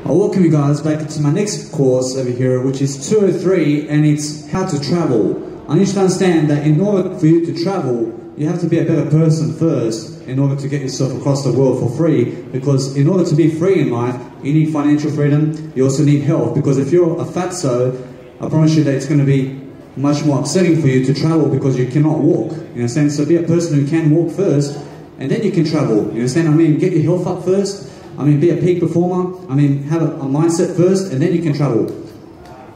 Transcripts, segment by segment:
I welcome you guys back to my next course over here, which is 203, and it's how to travel. I need you to understand that in order for you to travel, you have to be a better person first in order to get yourself across the world for free, because in order to be free in life, you need financial freedom, you also need health, because if you're a fatso, I promise you that it's going to be much more upsetting for you to travel because you cannot walk. You understand? So be a person who can walk first, and then you can travel. You understand? I mean, get your health up first. I mean, be a peak performer. I mean, have a mindset first, and then you can travel.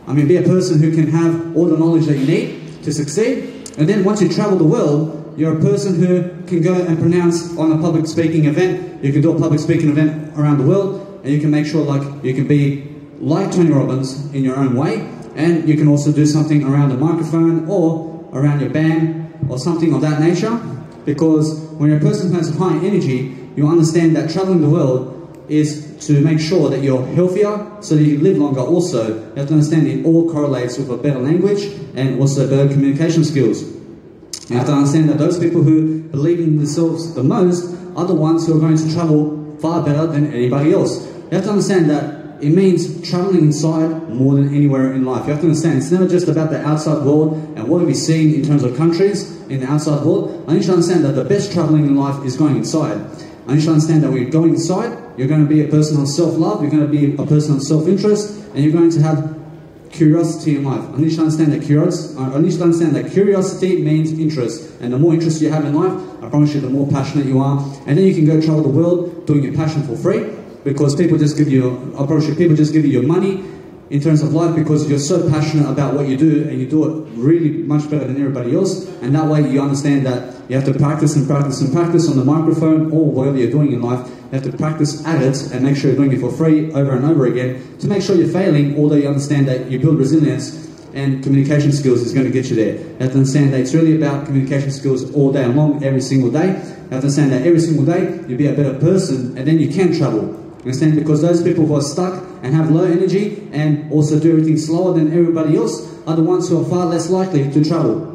I mean, be a person who can have all the knowledge that you need to succeed. And then once you travel the world, you're a person who can go and pronounce on a public speaking event. You can do a public speaking event around the world, and you can make sure like you can be like Tony Robbins in your own way. And you can also do something around a microphone or around your band or something of that nature. Because when you're a person who has high energy, you understand that traveling the world is to make sure that you're healthier so that you live longer also. You have to understand it all correlates with a better language and also better communication skills. You have to understand that those people who believe in themselves the most are the ones who are going to travel far better than anybody else. You have to understand that it means traveling inside more than anywhere in life. You have to understand it's never just about the outside world and what have we seen in terms of countries in the outside world. I need you to understand that the best traveling in life is going inside. I need you to understand that when you're going inside, you're going to be a person of self-love, you're going to be a person of self-interest, and you're going to have curiosity in life. I need you to understand that curiosity means interest, and the more interest you have in life, I promise you, the more passionate you are, and then you can go travel the world doing your passion for free, because people just give you, I promise you, people just give you your money in terms of life because you're so passionate about what you do and you do it really much better than everybody else, and that way you understand that you have to practice and practice and practice on the microphone or whatever you're doing in life. You have to practice at it and make sure you're doing it for free over and over again to make sure you're failing, although you understand that you build resilience and communication skills is going to get you there. You have to understand that it's really about communication skills all day long, every single day. You have to understand that every single day you'll be a better person and then you can travel. You understand? Because those people who are stuck and have low energy and also do everything slower than everybody else are the ones who are far less likely to travel.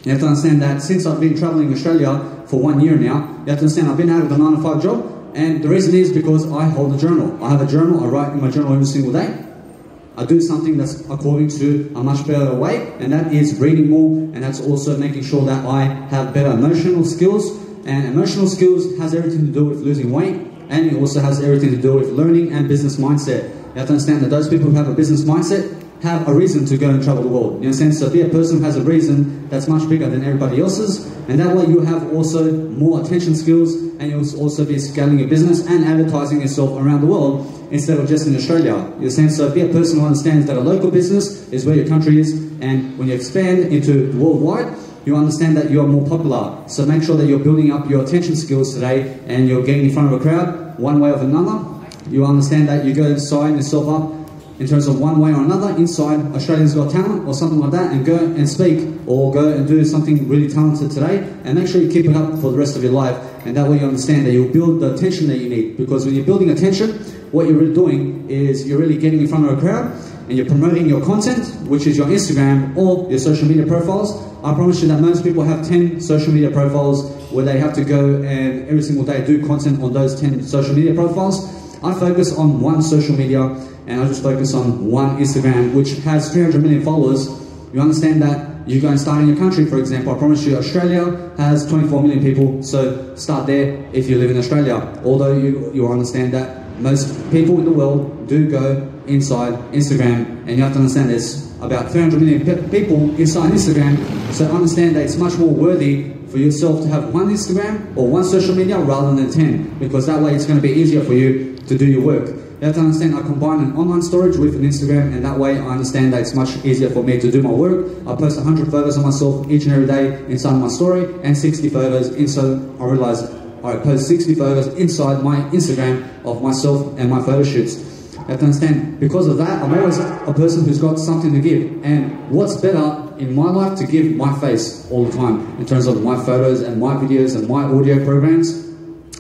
You have to understand that since I've been traveling Australia for 1 year now, you have to understand I've been out of the 9 to 5 job, and the reason is because I hold a journal. I have a journal, I write in my journal every single day. I do something that's according to a much better way, and that is reading more, and that's also making sure that I have better emotional skills, and emotional skills has everything to do with losing weight, and it also has everything to do with learning and business mindset. You have to understand that those people who have a business mindset have a reason to go and travel the world. You understand? So be a person who has a reason that's much bigger than everybody else's, and that way you have also more attention skills, and you'll also be scaling your business and advertising yourself around the world instead of just in Australia. You understand? So be a person who understands that a local business is where your country is, and when you expand into worldwide, you understand that you're more popular. So make sure that you're building up your attention skills today and you're getting in front of a crowd one way or another. You understand that you go and sign yourself up in terms of one way or another inside Australians Got Talent or something like that, and go and speak or go and do something really talented today, and make sure you keep it up for the rest of your life, and that way you understand that you'll build the attention that you need, because when you're building attention, what you're really doing is you're really getting in front of a crowd and you're promoting your content, which is your Instagram or your social media profiles. I promise you that most people have 10 social media profiles where they have to go and every single day do content on those 10 social media profiles. I focus on one social media, and I just focus on one Instagram, which has 300 million followers. You understand that you go and start in your country, for example. I promise you, Australia has 24 million people, so start there if you live in Australia. Although you understand that most people in the world do go inside Instagram, and you have to understand there's about 300 million people inside Instagram, so understand that it's much more worthy for yourself to have one Instagram or one social media rather than 10, because that way it's going to be easier for you to do your work. You have to understand I combine an online storage with an Instagram, and that way I understand that it's much easier for me to do my work. I post 100 photos of myself each and every day inside my story, and 60 photos inside. I realize I post 60 photos inside my Instagram of myself and my photo shoots. You have to understand, because of that, I'm always a person who's got something to give, and what's better in my life to give my face all the time in terms of my photos and my videos and my audio programs,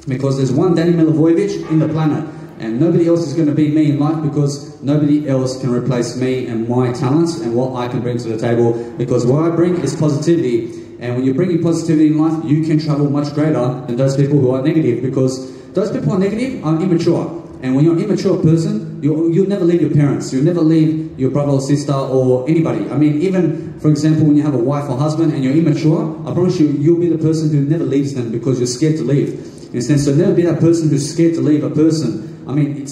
because there's one Danny Milivojevic in the planet, and nobody else is going to be me in life, because nobody else can replace me and my talents and what I can bring to the table, because what I bring is positivity. And when you're bringing positivity in life, you can travel much greater than those people who are negative, because those people who are negative are immature. And when you're an immature person, you'll never leave your parents. You'll never leave your brother or sister or anybody. I mean, even, for example, when you have a wife or husband and you're immature, I promise you, you'll be the person who never leaves them because you're scared to leave. In a sense, so never be that person who's scared to leave a person. I mean,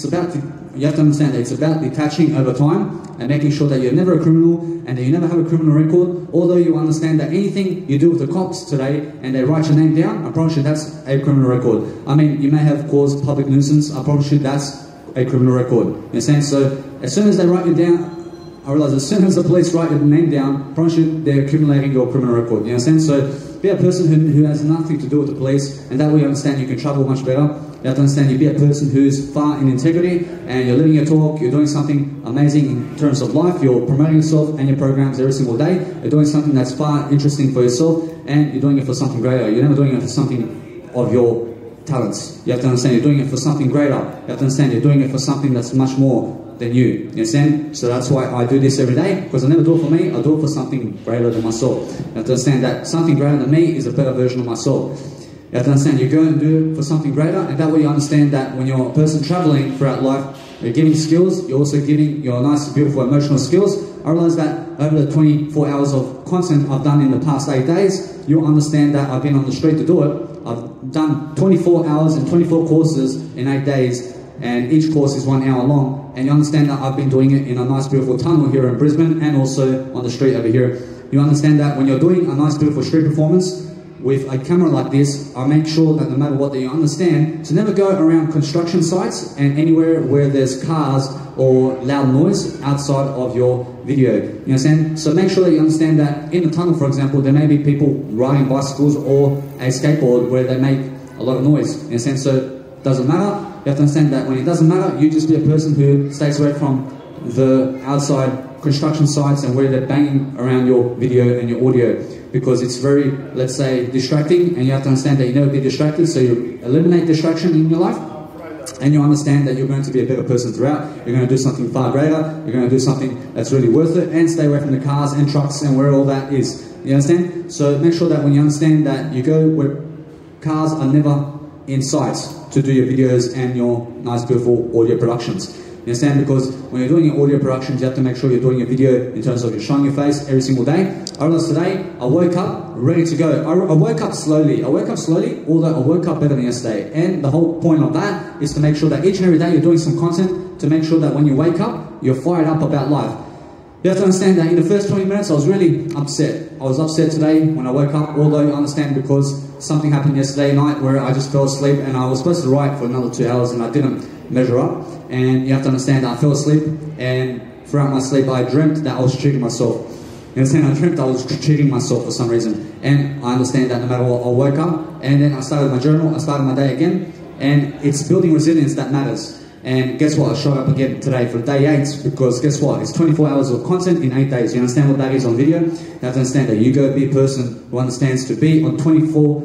you have to understand that it's about detaching over time and making sure that you're never a criminal and that you never have a criminal record. Although you understand that anything you do with the cops today and they write your name down, I promise you that's a criminal record. I mean, you may have caused public nuisance, I promise you that's a criminal record. You understand? So as soon as they write you down, I realize as soon as the police write your name down, I promise you they're accumulating your criminal record. You understand? So be a person who has nothing to do with the police, and that way you understand you can travel much better. You have to understand you be a person who's far in integrity and you're living your talk, you're doing something amazing in terms of life, you're promoting yourself and your programs every single day, you're doing something that's far interesting for yourself and you're doing it for something greater. You're never doing it for something of your talents. You have to understand you're doing it for something greater. You have to understand you're doing it for something that's much more than you. You understand? So that's why I do this every day, because I never do it for me, I do it for something greater than myself. You have to understand that something greater than me is a better version of myself. You have to understand you go and do it for something greater, and that way you understand that when you're a person traveling throughout life, you're giving skills, you're also giving your nice, beautiful emotional skills. I realize that over the 24 hours of content I've done in the past 8 days, you'll understand that I've been on the street to do it. I've done 24 hours and 24 courses in 8 days, and each course is 1 hour long. And you understand that I've been doing it in a nice, beautiful tunnel here in Brisbane and also on the street over here. You understand that when you're doing a nice, beautiful street performance, with a camera like this, I make sure that no matter what that you understand, to never go around construction sites and anywhere where there's cars or loud noise outside of your video. You understand? So make sure that you understand that in the tunnel, for example, there may be people riding bicycles or a skateboard where they make a lot of noise. You understand? So it doesn't matter. You have to understand that when it doesn't matter, you just be a person who stays away from the outside construction sites and where they're banging around your video and your audio, because it's very, let's say, distracting, and you have to understand that you never be distracted, so you eliminate distraction in your life, and you understand that you're going to be a better person throughout. You're going to do something far greater, you're going to do something that's really worth it, and stay away from the cars and trucks and where all that is. You understand? So make sure that when you understand that you go where cars are never in sight to do your videos and your nice, beautiful audio productions. You understand? Because when you're doing your audio productions, you have to make sure you're doing a video in terms of you're showing your face every single day. I realized today, I woke up ready to go. I woke up slowly. Although I woke up better than yesterday. And the whole point of that is to make sure that each and every day you're doing some content to make sure that when you wake up, you're fired up about life. You have to understand that in the first 20 minutes, I was really upset. I was upset today when I woke up, although you understand because something happened yesterday night where I just fell asleep and I was supposed to write for another 2 hours and I didn't measure up. And you have to understand that I fell asleep, and throughout my sleep I dreamt that I was cheating myself. You understand? I dreamt I was cheating myself for some reason. And I understand that no matter what, I woke up and then I started my journal, I started my day again, and it's building resilience that matters. And guess what? I showed up again today for day 8, because guess what? It's 24 hours of content in 8 days. You understand what that is on video? You have to understand that you go be a person who understands to be on 24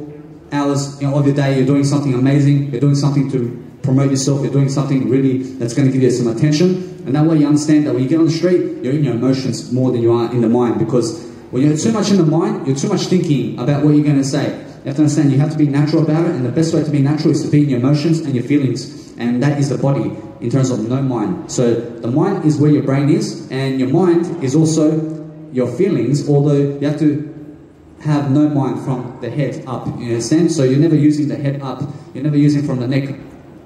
hours of your day. You're doing something amazing. You're doing something to promote yourself. You're doing something really that's going to give you some attention. And that way you understand that when you get on the street, you're in your emotions more than you are in the mind. Because when you're too much in the mind, you're too much thinking about what you're going to say. You have to understand you have to be natural about it. And the best way to be natural is to be in your emotions and your feelings. And that is the body in terms of no mind. So the mind is where your brain is, and your mind is also your feelings, although you have to have no mind from the head up. You understand? So you're never using the head up. You're never using from the neck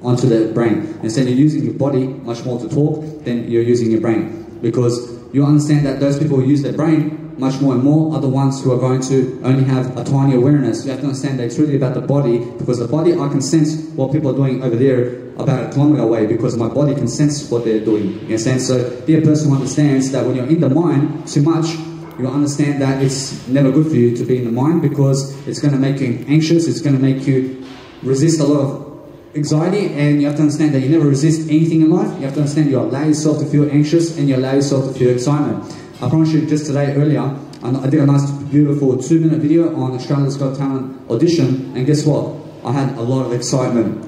onto the brain. Instead, you're using your body much more to talk than you're using your brain. Because you understand that those people who use their brain much more and more are the ones who are going to only have a tiny awareness. You have to understand that it's really about the body, because the body, I can sense what people are doing over there about a kilometre away, because my body can sense what they're doing. You understand? So be a person who understands that when you're in the mind too much, you understand that it's never good for you to be in the mind, because it's going to make you anxious, it's going to make you resist a lot of anxiety, and you have to understand that you never resist anything in life. You have to understand you allow yourself to feel anxious and you allow yourself to feel excitement. I promise you, just today earlier, I did a nice beautiful 2-minute video on Australia's Got Talent audition, and guess what? I had a lot of excitement.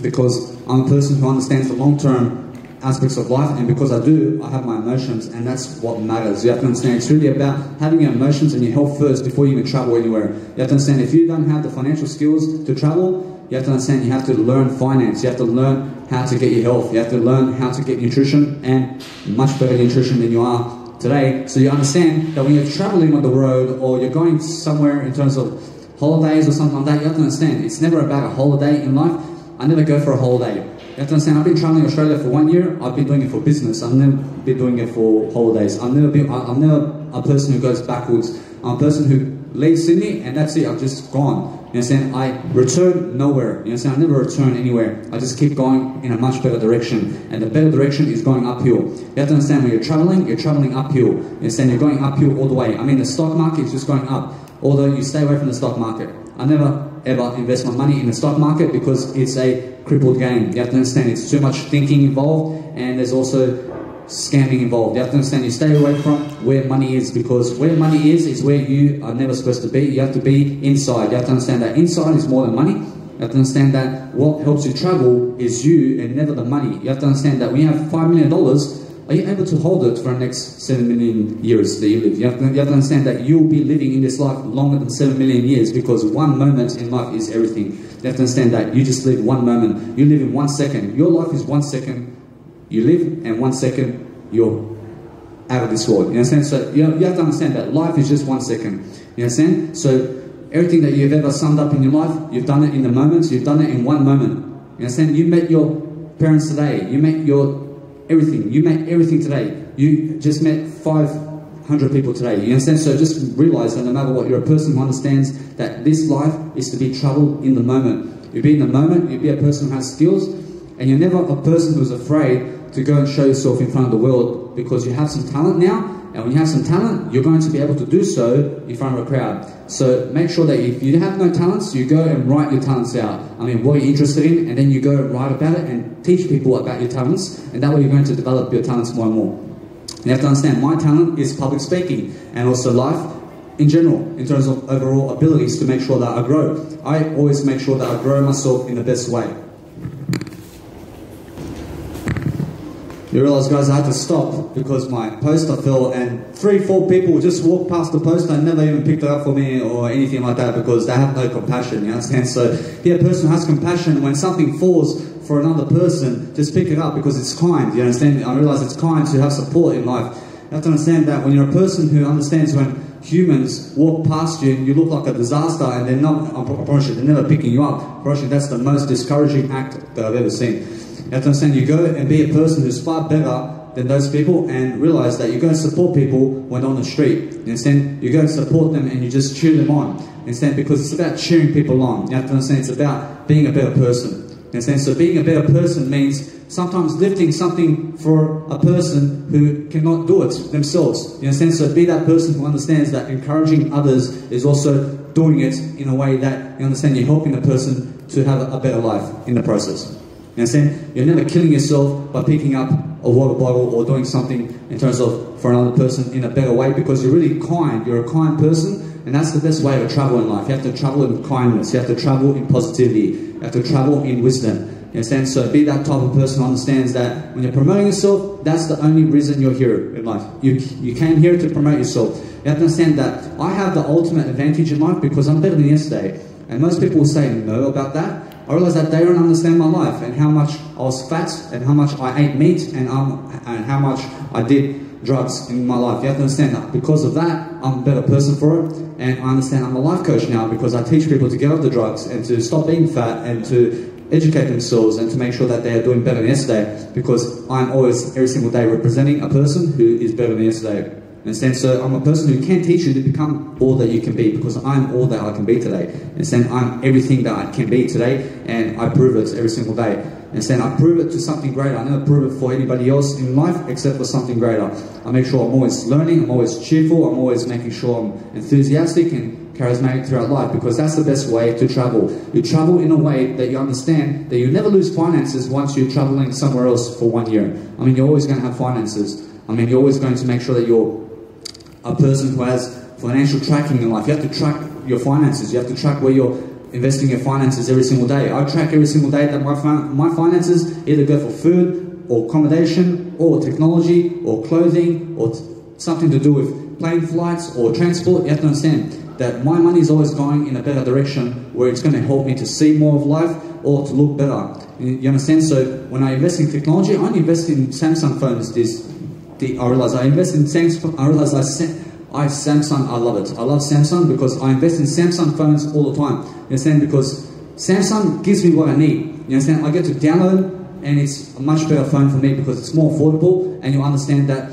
Because I'm a person who understands the long-term aspects of life, and because I do, I have my emotions, and that's what matters. You have to understand it's really about having your emotions and your health first before you even travel anywhere. You have to understand if you don't have the financial skills to travel, You have to understand you have to learn finance. You have to learn how to get your health. You have to learn how to get nutrition, and much better nutrition than you are today. So you understand that when you're traveling on the road or you're going somewhere in terms of holidays or something like that, you have to understand it's never about a holiday in life. I never go for a holiday. You have to understand, I've been traveling Australia for 1 year. I've been doing it for business. I've never been doing it for holidays. I'm never a person who goes backwards. I'm a person who leaves Sydney and that's it. I've just gone. You understand? I return nowhere. You understand? I never return anywhere. I just keep going in a much better direction. And the better direction is going uphill. You have to understand, when you're traveling uphill. You understand? You're going uphill all the way. I mean, the stock market is just going up. Although you stay away from the stock market. I never ever invest my money in the stock market because it's a crippled game. You have to understand it's too much thinking involved, and there's also scamming involved. You have to understand you stay away from where money is, because where money is where you are never supposed to be. You have to be inside. You have to understand that inside is more than money. You have to understand that what helps you travel is you and never the money. You have to understand that when you have $5 million, are you able to hold it for the next 7 million years that you live? You have to understand that you'll be living in this life longer than 7 million years, because one moment in life is everything. You have to understand that you just live one moment. You live in 1 second. Your life is 1 second. You live, and 1 second you're out of this world. You understand? So you have to understand that life is just 1 second. You understand? So everything that you've ever summed up in your life, you've done it in the moment. You've done it in one moment. You understand? You met your parents today. You met your everything. You met everything today. You just met 500 people today. You understand? So just realize that no matter what, you're a person who understands that this life is to be traveled in the moment. You be in the moment. You be a person who has skills, and you're never a person who's afraid to go and show yourself in front of the world, because you have some talent now. And when you have some talent, you're going to be able to do so in front of a crowd. So make sure that if you have no talents, you go and write your talents out. I mean, what you're interested in, and then you go and write about it and teach people about your talents. And that way you're going to develop your talents more and more. You have to understand, my talent is public speaking, and also life in general, in terms of overall abilities to make sure that I grow. I always make sure that I grow myself in the best way. You realise, guys, I had to stop because my poster fell, and 3-4 people just walked past the poster and never even picked it up for me or anything like that, because they have no compassion, you understand? So be a person who has compassion. When something falls for another person, just pick it up, because it's kind, you understand? I realise it's kind to have support in life. You have to understand that when you're a person who understands when humans walk past you and you look like a disaster and they're not, I promise you, they're never picking you up. I promise you, that's the most discouraging act that I've ever seen. You have to understand, you go and be a person who's far better than those people, and realize that you go and support people when on the street. You understand? You go and support them and you just cheer them on. You understand? Because it's about cheering people on. You have to understand, it's about being a better person. You understand? So being a better person means sometimes lifting something for a person who cannot do it themselves. You understand? So be that person who understands that encouraging others is also doing it in a way that, you understand, you're helping the person to have a better life in the process. You understand? You're never killing yourself by picking up a water bottle or doing something in terms of for another person in a better way, because you're really kind. You're a kind person, and that's the best way to travel in life. You have to travel in kindness. You have to travel in positivity. You have to travel in wisdom. You understand? So be that type of person who understands that when you're promoting yourself, that's the only reason you're here in life. You came here to promote yourself. You have to understand that I have the ultimate advantage in life because I'm better than yesterday. And most people will say no about that. I realize that they don't understand my life and how much I was fat and how much I ate meat and how much I did drugs in my life. You have to understand that because of that, I'm a better person for it. And I understand I'm a life coach now because I teach people to get off the drugs and to stop being fat and to educate themselves and to make sure that they are doing better than yesterday, because I'm always, every single day, representing a person who is better than yesterday. Understand? So I'm a person who can teach you to become all that you can be, because I'm all that I can be today. Understand? I'm everything that I can be today, and I prove it every single day. Understand? I prove it to something greater. I never prove it for anybody else in life except for something greater. I make sure I'm always learning, I'm always cheerful, I'm always making sure I'm enthusiastic and charismatic throughout life, because that's the best way to travel. You travel in a way that you understand that you never lose finances once you're traveling somewhere else for 1 year. I mean, you're always going to have finances. I mean, you're always going to make sure that you're a person who has financial tracking in life. You have to track your finances. You have to track where you're investing your finances every single day. I track every single day that my finances either go for food or accommodation or technology or clothing or something to do with plane flights or transport. You have to understand that my money is always going in a better direction where it's going to help me to see more of life or to look better. You understand? So when I invest in technology, I only invest in Samsung phones. I realize I invest in Samsung. I realize Samsung, I love it. I love Samsung because I invest in Samsung phones all the time. You understand? Because Samsung gives me what I need. You understand? I get to download, and it's a much better phone for me because it's more affordable, and you understand that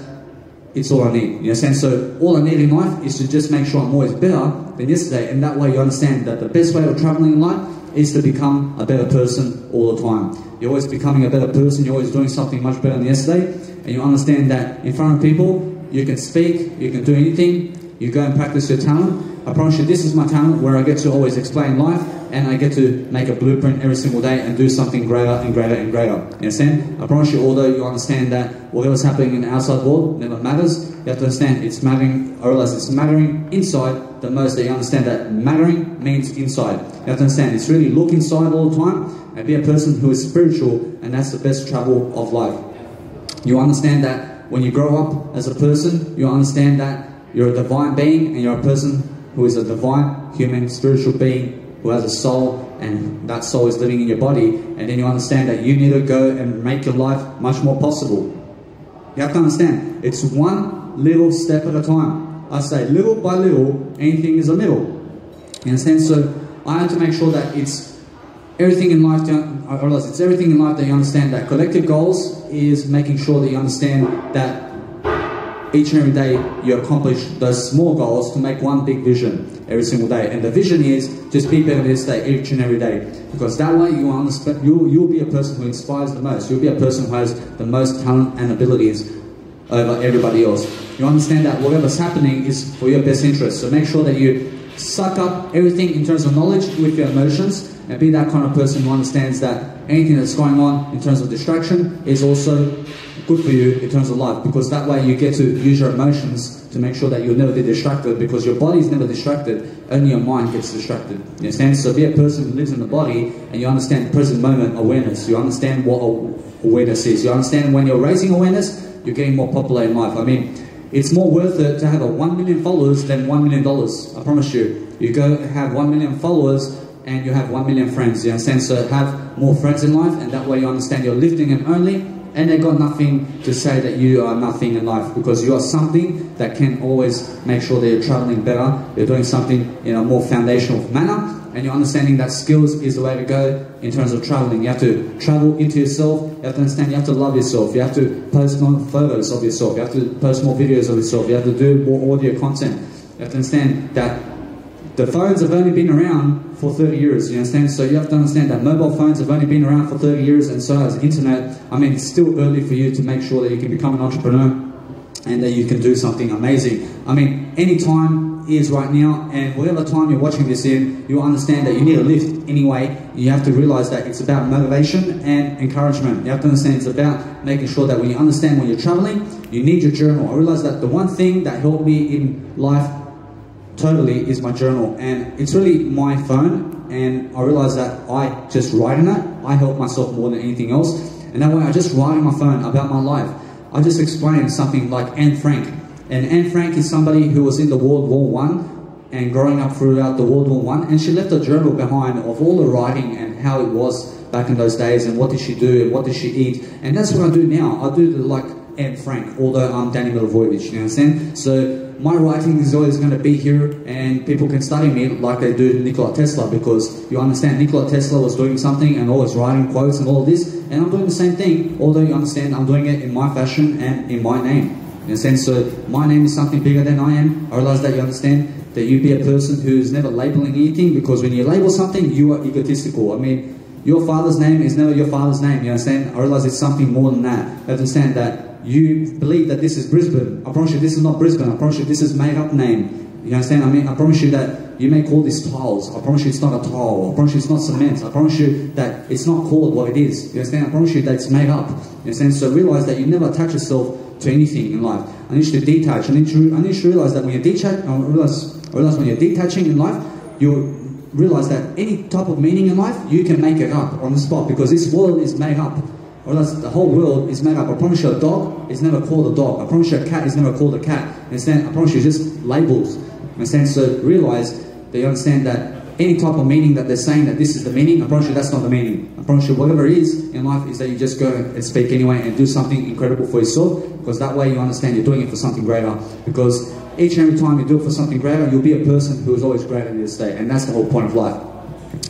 it's all I need. You understand? So all I need in life is to just make sure I'm always better than yesterday, and that way you understand that the best way of traveling in life is to become a better person all the time. You're always becoming a better person, you're always doing something much better than yesterday, and you understand that in front of people, you can speak, you can do anything, you go and practice your talent. I promise you, this is my talent where I get to always explain life, and I get to make a blueprint every single day and do something greater and greater and greater. You understand? I promise you, although you understand that whatever's happening in the outside world never matters, you have to understand it's mattering. I realize it's mattering inside the most, that you understand that mattering means inside. You have to understand it's really look inside all the time and be a person who is spiritual, and that's the best travel of life. You understand that when you grow up as a person, you understand that you're a divine being and you're a person who is a divine, human, spiritual being who has a soul, and that soul is living in your body, and then you understand that you need to go and make your life much more possible. You have to understand, it's one little step at a time. I say little by little, anything is a little. You understand? So I have to make sure that it's everything in life, I realize it's everything in life that you understand that collective goals is making sure that you understand that each and every day you accomplish those small goals to make one big vision every single day. And the vision is just be better this day, each and every day. Because that way you'll be a person who inspires the most. You'll be a person who has the most talent and abilities over everybody else. You understand that whatever's happening is for your best interest. So make sure that you suck up everything in terms of knowledge with your emotions, and be that kind of person who understands that anything that's going on in terms of distraction is also good for you in terms of life, because that way you get to use your emotions to make sure that you'll never be distracted, because your body is never distracted, only your mind gets distracted. You understand? So be a person who lives in the body and you understand present moment awareness. You understand what awareness is. You understand when you're raising awareness, you're getting more popular in life. I mean, it's more worth it to have a 1 million followers than $1 million. I promise you. You go have 1 million followers and you have 1 million friends. You understand? So have more friends in life, and that way you understand you're lifting them only, and they've got nothing to say that you are nothing in life, because you are something that can always make sure that you're traveling better, you're doing something in a more foundational manner, and you're understanding that skills is the way to go in terms of traveling. You have to travel into yourself, you have to understand you have to love yourself, you have to post more photos of yourself, you have to post more videos of yourself, you have to do more audio content. You have to understand that the phones have only been around for 30 years, you understand? So you have to understand that mobile phones have only been around for 30 years, and so has internet. I mean, it's still early for you to make sure that you can become an entrepreneur and that you can do something amazing. I mean, any time is right now, and whatever time you're watching this in, you understand that you need a lift anyway. You have to realize that it's about motivation and encouragement. You have to understand it's about making sure that when you understand when you're traveling, you need your journal. I realized that the one thing that helped me in life totally is my journal, and it's really my phone, and I realize that I just write in it. I help myself more than anything else, and that way I just write on my phone about my life. I just explain something like Anne Frank, and Anne Frank is somebody who was in the World War I and growing up throughout the World War I, and she left a journal behind of all the writing and how it was back in those days, and what did she do and what did she eat. And that's what I do now. I do like Anne Frank, although I'm Danny Milivojevic, you understand? So my writing is always going to be here, and people can study me like they do Nikola Tesla, because you understand Nikola Tesla was doing something and always writing quotes and all this, and I'm doing the same thing, although you understand I'm doing it in my fashion and in my name. You understand? So my name is something bigger than I am. I realize that you understand that you be a person who's never labeling anything, because when you label something, you are egotistical. I mean, your father's name is never your father's name, you understand? I realize it's something more than that. You understand that you believe that this is Brisbane. I promise you this is not Brisbane. I promise you this is made up name. You understand? I mean, I promise you that you may call this tiles. I promise you it's not a tile. I promise you it's not cement. I promise you that it's not called what it is. You understand? I promise you that it's made up. You understand? So realize that you never attach yourself to anything in life. I need you to detach. I need you to realize that when you're detaching, I realize when you're detaching in life, you realize that any type of meaning in life, you can make it up on the spot, because this world is made up. Or else the whole world is made up. I promise you a dog is never called a dog. I promise you a cat is never called a cat. Understand? I promise you just labels. Understand? So realize that you understand that any type of meaning that they're saying that this is the meaning, I promise you that's not the meaning. I promise you whatever it is in life is that you just go and speak anyway and do something incredible for yourself, because that way you understand you're doing it for something greater. Because each and every time you do it for something greater, you'll be a person who is always greater in this state, and that's the whole point of life.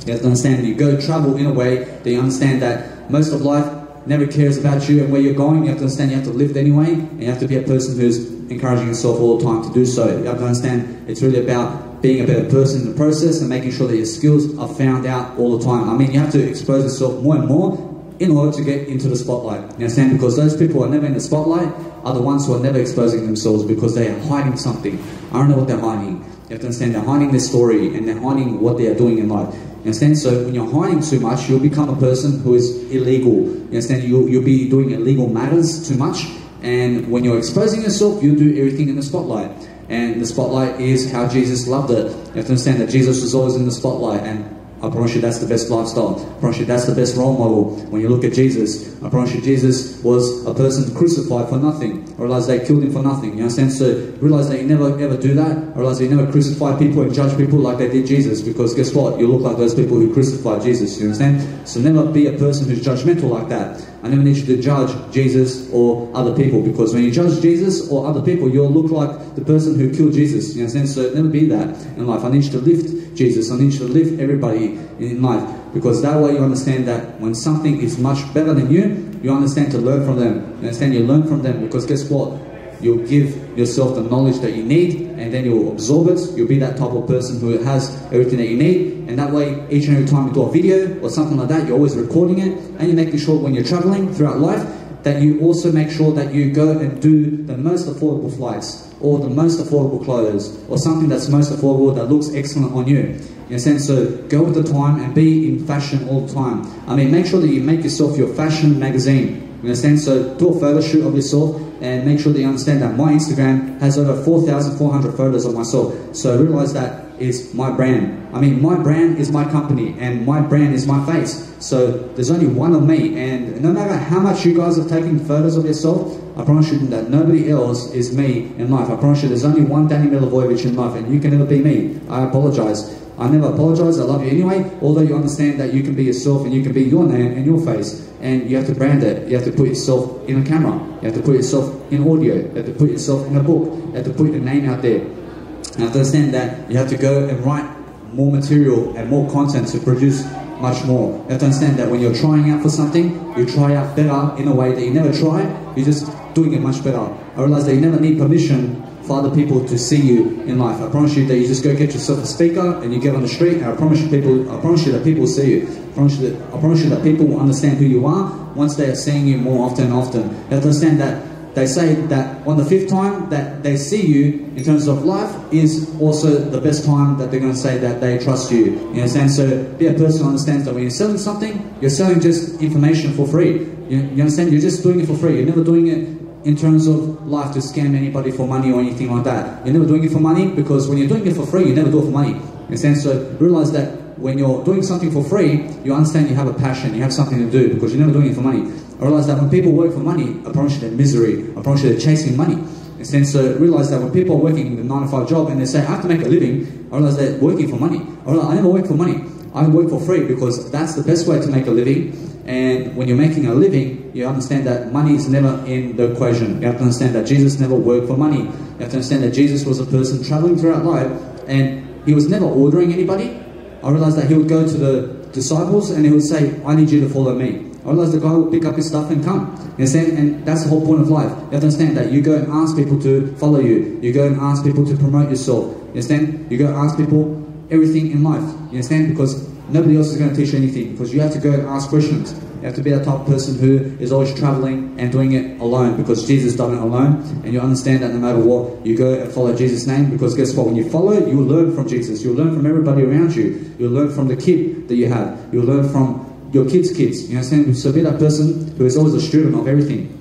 You have to understand that you go travel in a way that you understand that most of life never cares about you and where you're going. You have to understand you have to live anyway, and you have to be a person who's encouraging yourself all the time to do so. You have to understand it's really about being a better person in the process and making sure that your skills are found out all the time. I mean, you have to expose yourself more and more in order to get into the spotlight. You understand? Because those people who are never in the spotlight are the ones who are never exposing themselves because they are hiding something. I don't know what they're hiding. You have to understand they're hiding their story and they're hiding what they are doing in life. You understand? So when you're hiding too much, you'll become a person who is illegal. You understand? You'll be doing illegal matters too much. And when you're exposing yourself, you do everything in the spotlight. And the spotlight is how Jesus loved it. You have to understand that Jesus was always in the spotlight, and I promise you that's the best lifestyle. I promise you that's the best role model. When you look at Jesus, I promise you Jesus was a person crucified for nothing. I realize they killed him for nothing. You understand? So realize that you never ever do that. I realize that you never crucify people and judge people like they did Jesus, because guess what? You look like those people who crucified Jesus. You understand? So never be a person who's judgmental like that. I never need you to judge Jesus or other people, because when you judge Jesus or other people, you'll look like the person who killed Jesus. You understand? So never be that in life. I need you to lift Jesus. I need you to lift everybody in life, because that way you understand that when something is much better than you understand to learn from them. You understand? You learn from them, because guess what? You'll give yourself the knowledge that you need, and then you'll absorb it. You'll be that type of person who has everything that you need, and that way each and every time you do a video or something like that, you're always recording it, and you're making sure when you're traveling throughout life that you also make sure that you go and do the most affordable flights or the most affordable clothes or something that's most affordable that looks excellent on you. You understand? So go with the time and be in fashion all the time. I mean, make sure that you make yourself your fashion magazine. You understand? So do a photo shoot of yourself and make sure that you understand that my Instagram has over 4,400 photos of myself. So realize that is my brand. I mean, my brand is my company and my brand is my face. So there's only one of me, and no matter how much you guys have taken photos of yourself, I promise you that nobody else is me in life. I promise you there's only one Danny Milivojevic in life, and you can never be me. I apologize. I never apologize. I love you anyway, although you understand that you can be yourself and you can be your name and your face, and you have to brand it. You have to put yourself in a camera. You have to put yourself in audio. You have to put yourself in a book. You have to put your name out there. You have to understand that you have to go and write more material and more content to produce much more. You have to understand that when you're trying out for something, you try out better in a way that you never try. You're just doing it much better. I realize that you never need permission for other people to see you in life. I promise you that you just go get yourself a speaker and you get on the street, and I promise you that people will see you. I promise you that people will understand who you are once they are seeing you more often and often. You have to understand that they say that on the 5th time that they see you in terms of life is also the best time that they're going to say that they trust you. You understand? So be a person who understands that when you're selling something, you're selling just information for free. You understand? You're just doing it for free. You're never doing it in terms of life to scam anybody for money or anything like that. You're never doing it for money, because when you're doing it for free, you never do it for money. You understand? So realize that when you're doing something for free, you understand you have a passion, you have something to do, because you're never doing it for money. I realize that when people work for money, I promise you they're misery. I promise you they're chasing money. And so realize that when people are working the 9-to-5 job and they say, I have to make a living, I realize they're working for money. I never work for money. I work for free, because that's the best way to make a living. And when you're making a living, you understand that money is never in the equation. You have to understand that Jesus never worked for money. You have to understand that Jesus was a person traveling throughout life, and he was never ordering anybody. I realized that he would go to the disciples and he would say, I need you to follow me. I realized the guy would pick up his stuff and come. You understand? And that's the whole point of life. You have to understand that you go and ask people to follow you. You go and ask people to promote yourself. You understand? You go and ask people everything in life. You understand? Because nobody else is going to teach you anything, because you have to go and ask questions. You have to be that type of person who is always traveling and doing it alone, because Jesus done it alone. And you understand that no matter what, you go and follow Jesus' name, because guess what? When you follow, you learn from Jesus. You'll learn from everybody around you. You'll learn from the kid that you have. You'll learn from your kids' kids. You understand? So be that person who is always a student of everything.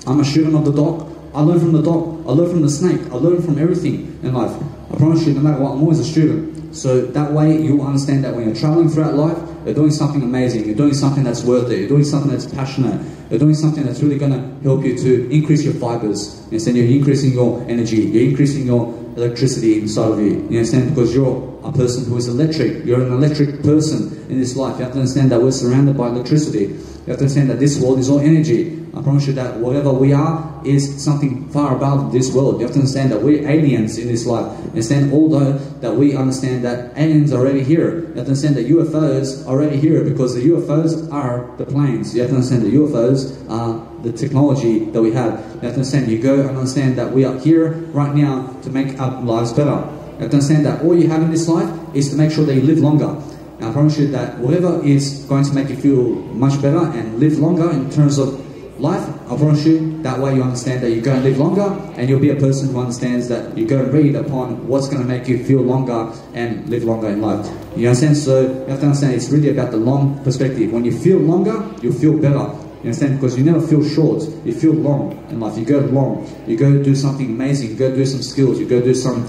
I'm a student of the dog. I learn from the dog. I learn from the snake. I learn from everything in life. I promise you, no matter what, I'm always a student. So that way you understand that when you're traveling throughout life, you're doing something amazing. You're doing something that's worth it. You're doing something that's passionate. You're doing something that's really going to help you to increase your fibers. You understand? You're increasing your energy. You're increasing your electricity inside of you. You understand? Because you're a person who is electric. You're an electric person in this life. You have to understand that we're surrounded by electricity. You have to understand that this world is all energy. I promise you that whatever we are is something far above this world. You have to understand that we're aliens in this life. Understand, although that we understand that aliens are already here. You have to understand that UFOs are already here, because the UFOs are the planes. You have to understand that UFOs are the technology that we have. You have to understand, you go and understand that we are here right now to make our lives better. You have to understand that all you have in this life is to make sure that you live longer. And I promise you that whatever is going to make you feel much better and live longer in terms of life, I promise you, that way you understand that you go and live longer, and you'll be a person who understands that you go and read upon what's going to make you feel longer and live longer in life. You understand? So you have to understand it's really about the long perspective. When you feel longer, you'll feel better. You understand? Because you never feel short, you feel long in life. You go long, you go do something amazing, you go do some skills, you go do some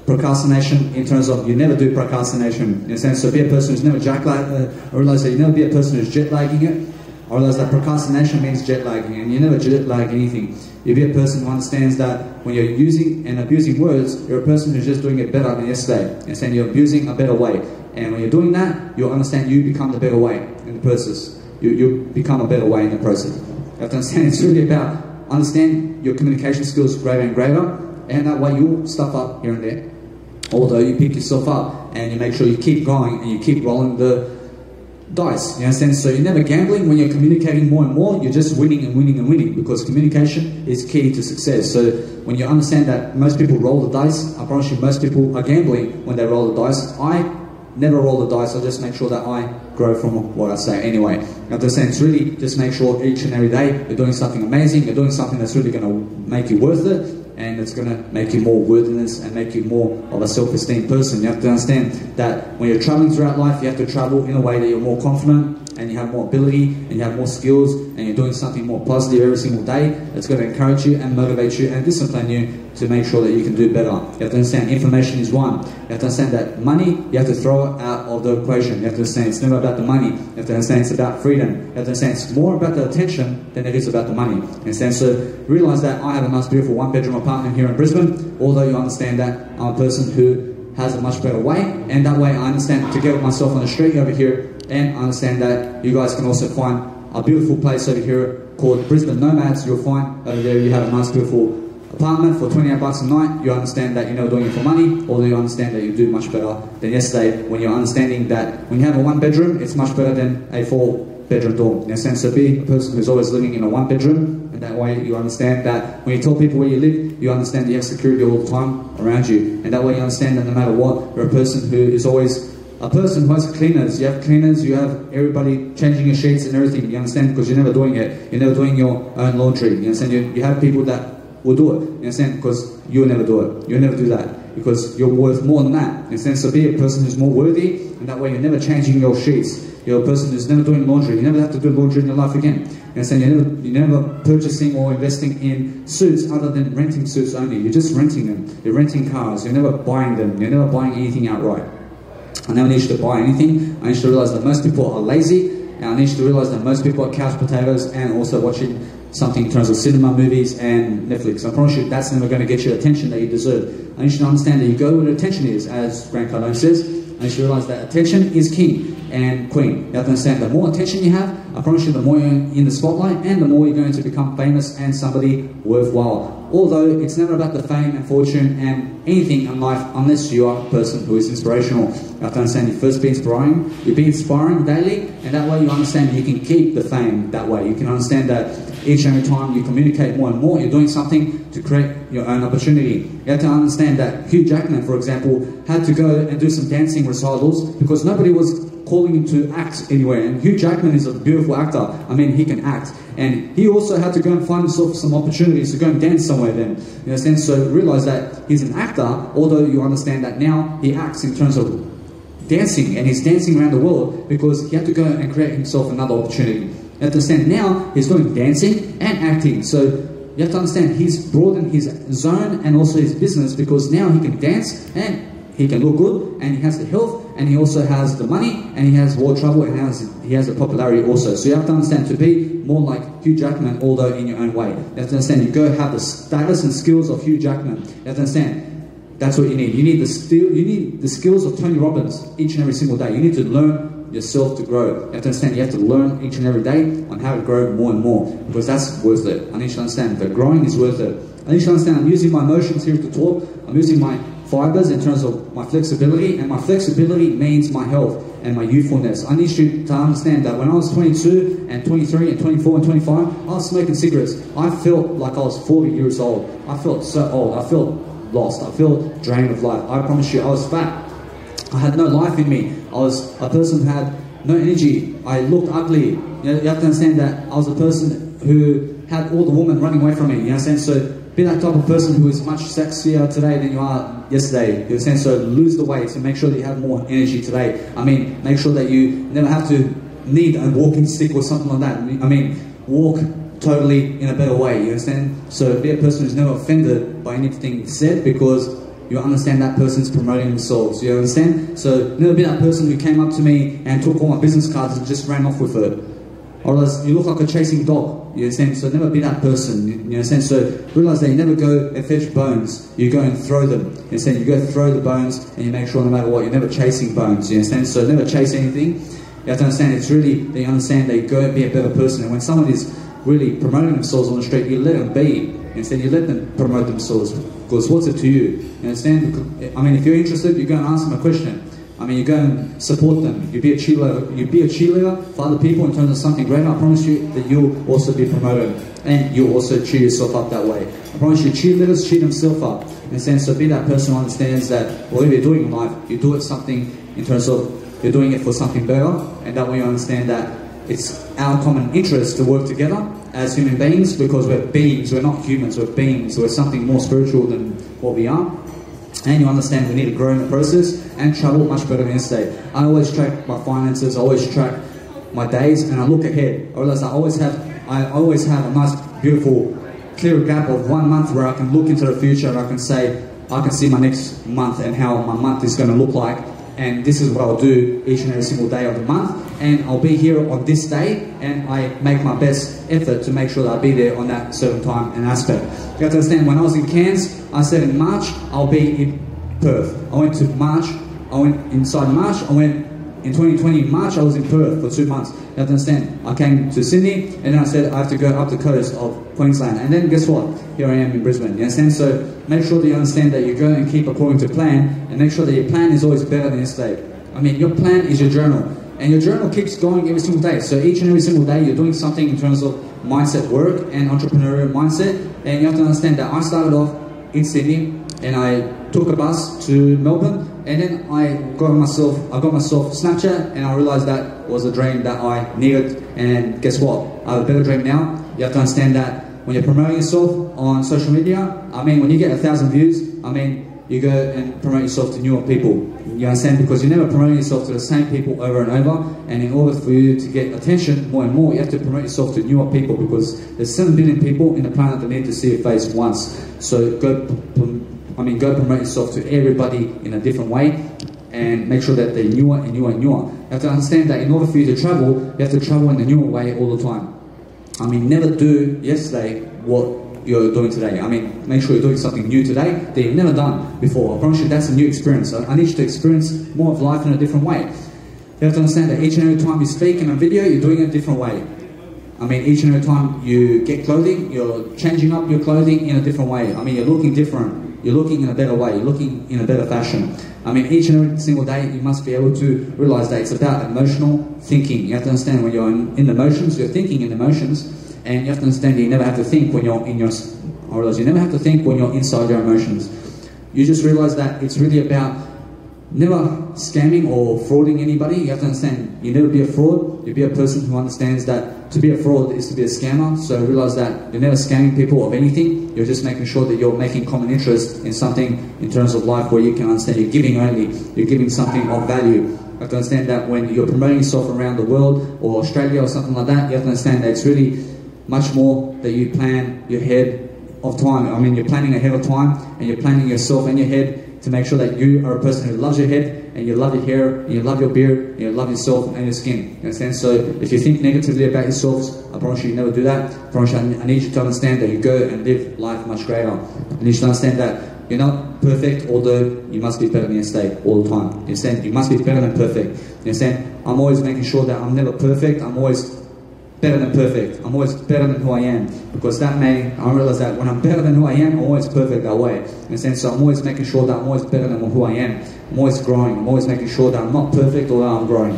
procrastination in terms of you never do procrastination. You understand? So be a person who's never I realize that you never be a person who's jet lagging it. I realize that procrastination means jet lagging, and you never jet lag anything. You be a person who understands that when you're using and abusing words, you're a person who's just doing it better than yesterday. You understand? You're abusing a better way. And when you're doing that, you'll understand you become the better way in the process. You become a better way in the process. You have to understand it's really about understand your communication skills greater and greater, and that way you'll stuff up here and there. Although you pick yourself up and you make sure you keep going and you keep rolling the dice. You understand? So you're never gambling. When you're communicating more and more, you're just winning and winning and winning, because communication is key to success. So when you understand that most people roll the dice, I promise you most people are gambling when they roll the dice. I never roll the dice. I just make sure that I grow from what I say anyway. You understand? It's really just make sure each and every day you're doing something amazing, you're doing something that's really going to make you worth it, and it's going to make you more worthiness and make you more of a self-esteem person. You have to understand that when you're traveling throughout life, you have to travel in a way that you're more confident, and you have more ability, and you have more skills, and you're doing something more positive every single day that's going to encourage you and motivate you and discipline you to make sure that you can do better. You have to understand information is one. You have to understand that money, you have to throw it out of the equation. You have to understand it's never about the money. You have to understand it's about freedom. You have to understand it's more about the attention than it is about the money. You understand? So realize that I have a nice, beautiful one-bedroom apartment here in Brisbane, although you understand that I'm a person who has a much better way, and that way I understand to get myself on the street over here, and I understand that you guys can also find a beautiful place over here called Brisbane Nomads. You'll find over there you have a nice, beautiful apartment for 28 bucks a night. You understand that you're never doing it for money, although you understand that you do much better than yesterday when you're understanding that when you have a one bedroom, it's much better than a 4-bedroom dorm. In a sense, so be a person who's always living in a one bedroom, and that way you understand that when you tell people where you live, you understand you have security all the time around you, and that way you understand that no matter what, you're a person who is always a person who has cleaners. You have cleaners, you have everybody changing your sheets and everything. You understand? Because you're never doing it. You're never doing your own laundry. You understand? You have people that will do it. You understand? Because you'll never do it. You'll never do that. Because you're worth more than that. You understand? So be a person who's more worthy, and that way you're never changing your sheets. You're a person who's never doing laundry. You never have to do laundry in your life again. You understand? You're never purchasing or investing in suits other than renting suits only. You're just renting them. You're renting cars. You're never buying them. You're never buying anything outright. I never need you to buy anything. I need you to realize that most people are lazy, and I need you to realize that most people are couch potatoes and also watching something in terms of cinema, movies, and Netflix. I promise you that's never going to get you the attention that you deserve. I need you to understand that you go where the attention is, as Grant Cardone says. I need you to realize that attention is king and queen. You have to understand the more attention you have, I promise you the more you're in the spotlight, and the more you're going to become famous and somebody worthwhile. Although it's never about the fame and fortune and anything in life unless you are a person who is inspirational. You have to understand you first be inspiring, you be inspiring daily, and that way you understand you can keep the fame that way. You can understand that each and every time you communicate more and more, you're doing something to create your own opportunity. You have to understand that Hugh Jackman, for example, had to go and do some dancing recitals because nobody was calling him to act anywhere. And Hugh Jackman is a beautiful actor. I mean, he can act. And he also had to go and find himself some opportunities to go and dance somewhere then. You understand? So realize that he's an actor, although you understand that now he acts in terms of dancing, and he's dancing around the world because he had to go and create himself another opportunity. You have to understand now he's doing dancing and acting. So you have to understand he's broadened his zone and also his business, because now he can dance and he can look good, and he has the health, and he also has the money, and he has war trouble, and he has the popularity also. So you have to understand to be more like Hugh Jackman, although in your own way. You have to understand you go have the status and skills of Hugh Jackman. You have to understand That's what you need. You need the skills of Tony Robbins each and every single day. You need to learn yourself to grow. You have to understand you have to learn each and every day on how to grow more and more, because that's worth it. I need you to understand that growing is worth it. I need you to understand I'm using my emotions here to talk. I'm using my fibers in terms of my flexibility, and my flexibility means my health and my youthfulness. I need you to understand that when I was 22 and 23 and 24 and 25, I was smoking cigarettes. I felt like I was 40 years old. I felt so old. I felt lost. I felt drained of life. I promise you, I was fat. I had no life in me. I was a person who had no energy. I looked ugly. You have to understand that I was a person who had all the women running away from me. You understand? So be that type of person who is much sexier today than you are yesterday. You understand? So lose the weight and make sure that you have more energy today. I mean, make sure that you never have to need a walking stick or something like that. I mean, walk totally in a better way. You understand? So be a person who's never offended by anything said, because you understand that person's promoting themselves. You understand? So never be that person who came up to me and took all my business cards and just ran off with it. Or else you look like a chasing dog. You understand? So never be that person. You understand? So realize that you never go and fetch bones. You go and throw them. You understand? You go throw the bones and you make sure no matter what, you're never chasing bones. You understand? So never chase anything. You have to understand it's really that you understand that you go and be a better person. And when someone is really promoting themselves on the street, you let them be. Instead, you let them promote themselves, because what's it to you? You understand? I mean, if you're interested, you go and ask them a question. I mean, you go and support them. You be a cheerleader for other people in terms of something greater. I promise you that you'll also be promoted, and you'll also cheer yourself up that way. I promise you, cheerleaders cheer themselves up. Understand? So be that person who understands that whatever you're doing in life, you do it something in terms of you're doing it for something better, and that way you understand that it's our common interest to work together as human beings, because we're beings, we're not humans, we're beings, we're something more spiritual than what we are. And you understand we need to grow in the process and travel much better than yesterday. I always track my finances, I always track my days, and I look ahead. I realize I always have a nice, beautiful, clear gap of 1 month where I can look into the future and I can say, I can see my next month and how my month is going to look like. And this is what I'll do each and every single day of the month. And I'll be here on this day, and I make my best effort to make sure that I'll be there on that certain time and aspect. You have to understand, when I was in Cairns, I said in March, I'll be in Perth. I went inside March, in 2020 in March, I was in Perth for 2 months. You have to understand, I came to Sydney, and then I said I have to go up the coast of Queensland. And then guess what? Here I am in Brisbane. You understand? So make sure that you understand that you go and keep according to plan, and make sure that your plan is always better than yesterday. I mean, your plan is your journal, and your journal keeps going every single day. So each and every single day, you're doing something in terms of mindset work and entrepreneurial mindset. And you have to understand that I started off in Sydney, and I took a bus to Melbourne, and then I got myself Snapchat, and I realized that was a dream that I needed. And guess what? I have a better dream now. You have to understand that when you're promoting yourself on social media, I mean, when you get 1,000 views, I mean, you go and promote yourself to newer people. You understand? Because you're never promoting yourself to the same people over and over. And in order for you to get attention more and more, you have to promote yourself to newer people, because there's 7 billion people in the planet that need to see your face once. So go promote yourself to everybody in a different way, and make sure that they're newer and newer and newer. You have to understand that in order for you to travel, you have to travel in a newer way all the time. I mean, never do yesterday what you're doing today. I mean, make sure you're doing something new today that you've never done before. I promise you that's a new experience. I need you to experience more of life in a different way. You have to understand that each and every time you speak in a video, you're doing it a different way. I mean, each and every time you get clothing, you're changing up your clothing in a different way. I mean, you're looking different. You're looking in a better way. You're looking in a better fashion. I mean, each and every single day, you must be able to realize that it's about emotional thinking. You have to understand when you're in the emotions, you're thinking in emotions. And you have to understand that you never have to think when you're you never have to think when you're inside your emotions. You just realize that it's really about never scamming or frauding anybody. You have to understand, you never be a fraud. You be a person who understands that to be a fraud is to be a scammer. So realize that you're never scamming people of anything. You're just making sure that you're making common interest in something in terms of life where you can understand you're giving only. You're giving something of value. You have to understand that when you're promoting yourself around the world or Australia or something like that, you have to understand that it's really much more that you plan your head of time. I mean, you're planning ahead of time, and you're planning yourself and your head to make sure that you are a person who loves your head, and you love your hair, and you love your beard, and you love yourself and your skin. You understand? So if you think negatively about yourselves, I promise you never do that. I promise you, I need you to understand that you go and live life much greater. I need you to understand that you're not perfect, although you must be better than yesterday all the time. You understand? You must be better than perfect. You understand? I'm always making sure that I'm never perfect. I'm always better than perfect. I'm always better than who I am, because that I realize that when I'm better than who I am, I'm always perfect that way. You understand? So I'm always making sure that I'm always better than who I am. I'm always growing. I'm always making sure that I'm not perfect, although I'm growing.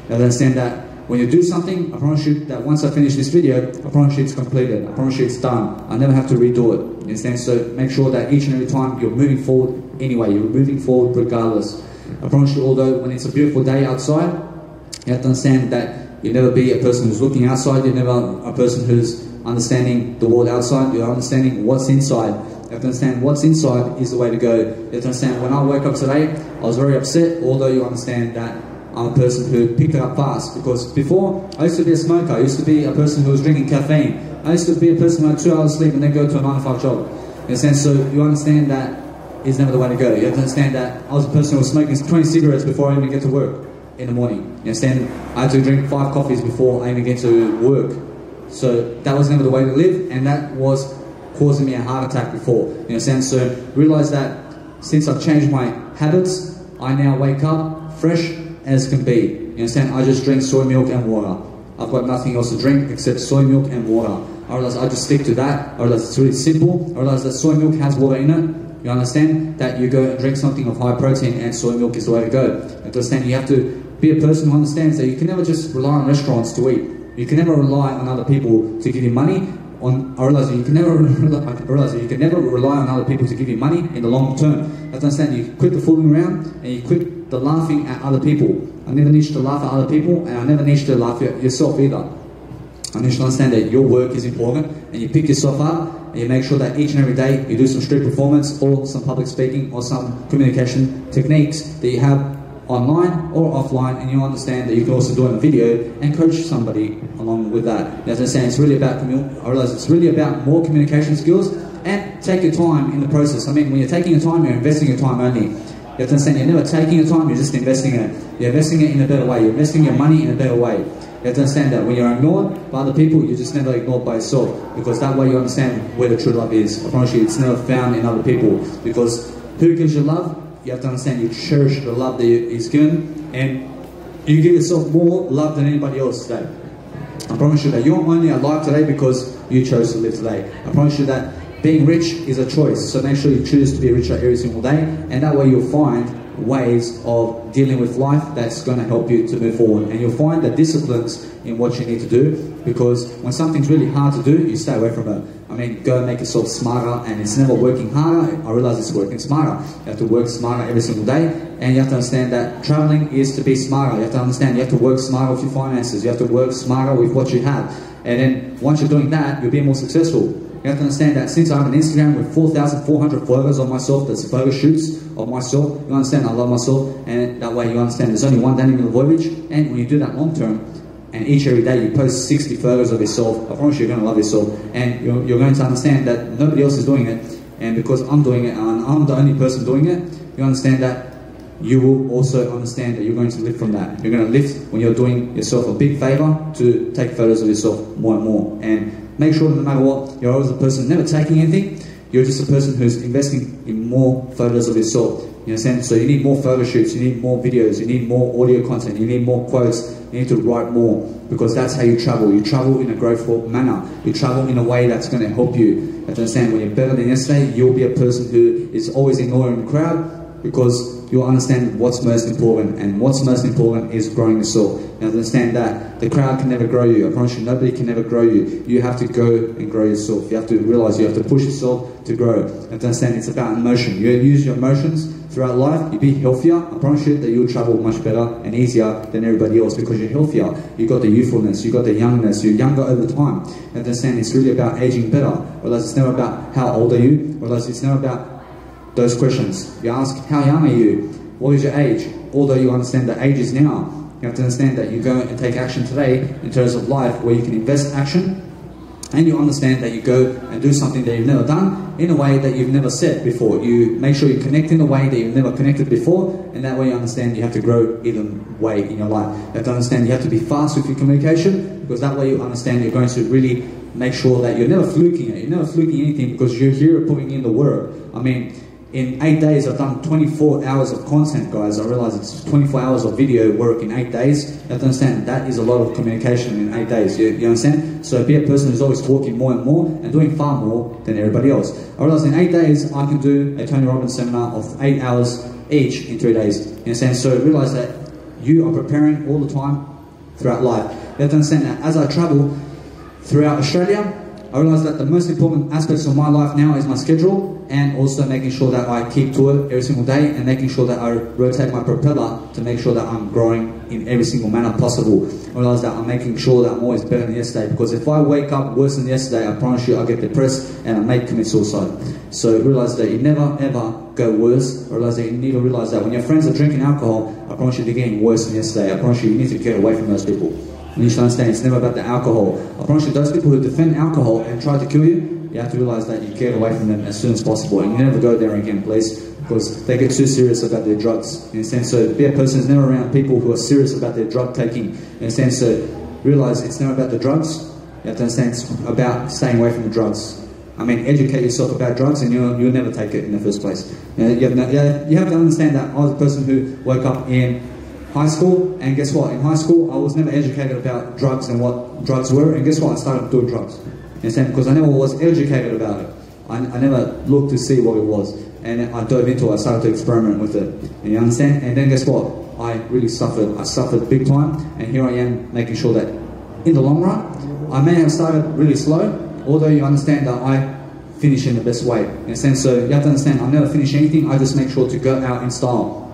You understand that when you do something, I promise you that once I finish this video, I promise you it's completed. I promise you it's done. I never have to redo it. You understand? So make sure that each and every time you're moving forward anyway. You're moving forward regardless. I promise you, although when it's a beautiful day outside, you have to understand that you'll never be a person who's looking outside. You're never a person who's understanding the world outside. You're understanding what's inside. You have to understand what's inside is the way to go. You have to understand, when I woke up today, I was very upset, although you understand that I'm a person who picked it up fast, because before I used to be a smoker. I used to be a person who was drinking caffeine. I used to be a person who had 2 hours sleep and then go to a 9-to-5 job. You understand? So you understand that is never the way to go. You have to understand that I was a person who was smoking 20 cigarettes before I even get to work in the morning. You understand? I had to drink 5 coffees before I even get to work. So that was never the way to live, and that was causing me a heart attack before. You understand? So realize that since I've changed my habits, I now wake up fresh as can be. You understand? I just drink soy milk and water. I've got nothing else to drink except soy milk and water. I realize I just stick to that. I realize it's really simple. I realize that soy milk has water in it. You understand? That you go and drink something of high protein, and soy milk is the way to go. You understand? You have to be a person who understands that you can never just rely on restaurants to eat. You can never rely on other people to give you money. I realize that you can never rely on other people to give you money in the long term. You have to understand, you quit the fooling around and you quit the laughing at other people. I never need you to laugh at other people, and I never need you to laugh at yourself either. I need you to understand that your work is important, and you pick yourself up and you make sure that each and every day you do some street performance or some public speaking or some communication techniques that you have online or offline, and you understand that you can also do it in a video and coach somebody along with that. You have to understand, it's really about, I realize it's really about more communication skills, and take your time in the process. I mean, when you're taking your time, you're investing your time only. You have to understand, you're never taking your time, you're just investing it. You're investing it in a better way. You're investing your money in a better way. You have to understand that when you're ignored by other people, you're just never ignored by yourself, because that way you understand where the true love is. I promise you, it's never found in other people, because who gives you love? You have to understand, you cherish the love that is given, and you give yourself more love than anybody else today. I promise you that you're only alive today because you chose to live today. I promise you that being rich is a choice, so make sure you choose to be richer every single day, and that way you'll find ways of dealing with life that's going to help you to move forward, and you'll find the disciplines in what you need to do, because when something's really hard to do, you stay away from it. I mean, go and make yourself smarter, and it's never working harder. I realize it's working smarter. You have to work smarter every single day, and you have to understand that traveling is to be smarter. You have to understand you have to work smarter with your finances. You have to work smarter with what you have, and then once you're doing that, you'll be more successful. You have to understand that since I have an Instagram with 4,400 photos of myself, that's photo shoots of myself, you understand I love myself, and that way you understand there's only one Daniel Milivojevic, and when you do that long term, and each every day you post 60 photos of yourself, I promise you're going to love yourself, and you're going to understand that nobody else is doing it, and because I'm doing it, and I'm the only person doing it, you understand that you will also understand that you're going to live from that. You're going to live when you're doing yourself a big favor to take photos of yourself more and more, and make sure that no matter what, you're always a person never taking anything. You're just a person who's investing in more photos of yourself. You understand? So you need more photo shoots, you need more videos, you need more audio content, you need more quotes, you need to write more, because that's how you travel. You travel in a growthful manner. You travel in a way that's going to help you. You have to understand, when you're better than yesterday, you'll be a person who is always ignoring the crowd, because you'll understand what's most important, and what's most important is growing yourself. You understand that the crowd can never grow you. I promise you, nobody can ever grow you. You have to go and grow yourself. You have to realize you have to push yourself to grow. You have to understand it's about emotion. You use your emotions throughout life, you be healthier. I promise you that you'll travel much better and easier than everybody else, because you're healthier. You've got the youthfulness, you've got the youngness, you're younger over time. You understand it's really about aging better. Realize it's never about how old are you. Realize it's never about those questions. You ask, how young are you? What is your age? Although you understand that age is now, you have to understand that you go and take action today in terms of life, where you can invest action, and you understand that you go and do something that you've never done in a way that you've never said before. You make sure you connect in a way that you've never connected before, and that way you understand you have to grow either way in your life. You have to understand you have to be fast with your communication, because that way you understand you're going to really make sure that you're never fluking it. You're never fluking anything, because you're here putting in the work. I mean, in 8 days, I've done 24 hours of content, guys. I realize it's 24 hours of video work in 8 days. You have to understand, that is a lot of communication in 8 days. You understand? So be a person who's always talking more and more and doing far more than everybody else. I realize in 8 days, I can do a Tony Robbins seminar of 8 hours each in 3 days. You understand? So realize that you are preparing all the time throughout life. You have to understand that as I travel throughout Australia, I realize that the most important aspects of my life now is my schedule, and also making sure that I keep to it every single day, and making sure that I rotate my propeller to make sure that I'm growing in every single manner possible. I realize that I'm making sure that I'm always better than yesterday, because if I wake up worse than yesterday, I promise you I get depressed and I may commit suicide. So realize that you never ever go worse. I realize that you need to realize that when your friends are drinking alcohol, I promise you they're getting worse than yesterday. I promise you you need to get away from those people. You need to understand it's never about the alcohol. I promise you, those people who defend alcohol and try to kill you, you have to realize that you get away from them as soon as possible, and you never go there again, please, because they get too serious about their drugs. In a sense, so be a person who's never around people who are serious about their drug taking. In a sense, so realize it's never about the drugs. You have to understand it's about staying away from the drugs. I mean, educate yourself about drugs, and you'll never take it in the first place. You have to understand that I was a person who woke up in high school, and guess what? In high school, I was never educated about drugs and what drugs were, and guess what? I started doing drugs. You understand? Because I never was educated about it. I never looked to see what it was, and I dove into it. I started to experiment with it. And you understand? And then guess what? I really suffered. I suffered big time, and here I am making sure that in the long run, I may have started really slow, although you understand that I finish in the best way. In a sense, so you have to understand, I never finish anything. I just make sure to go out in style.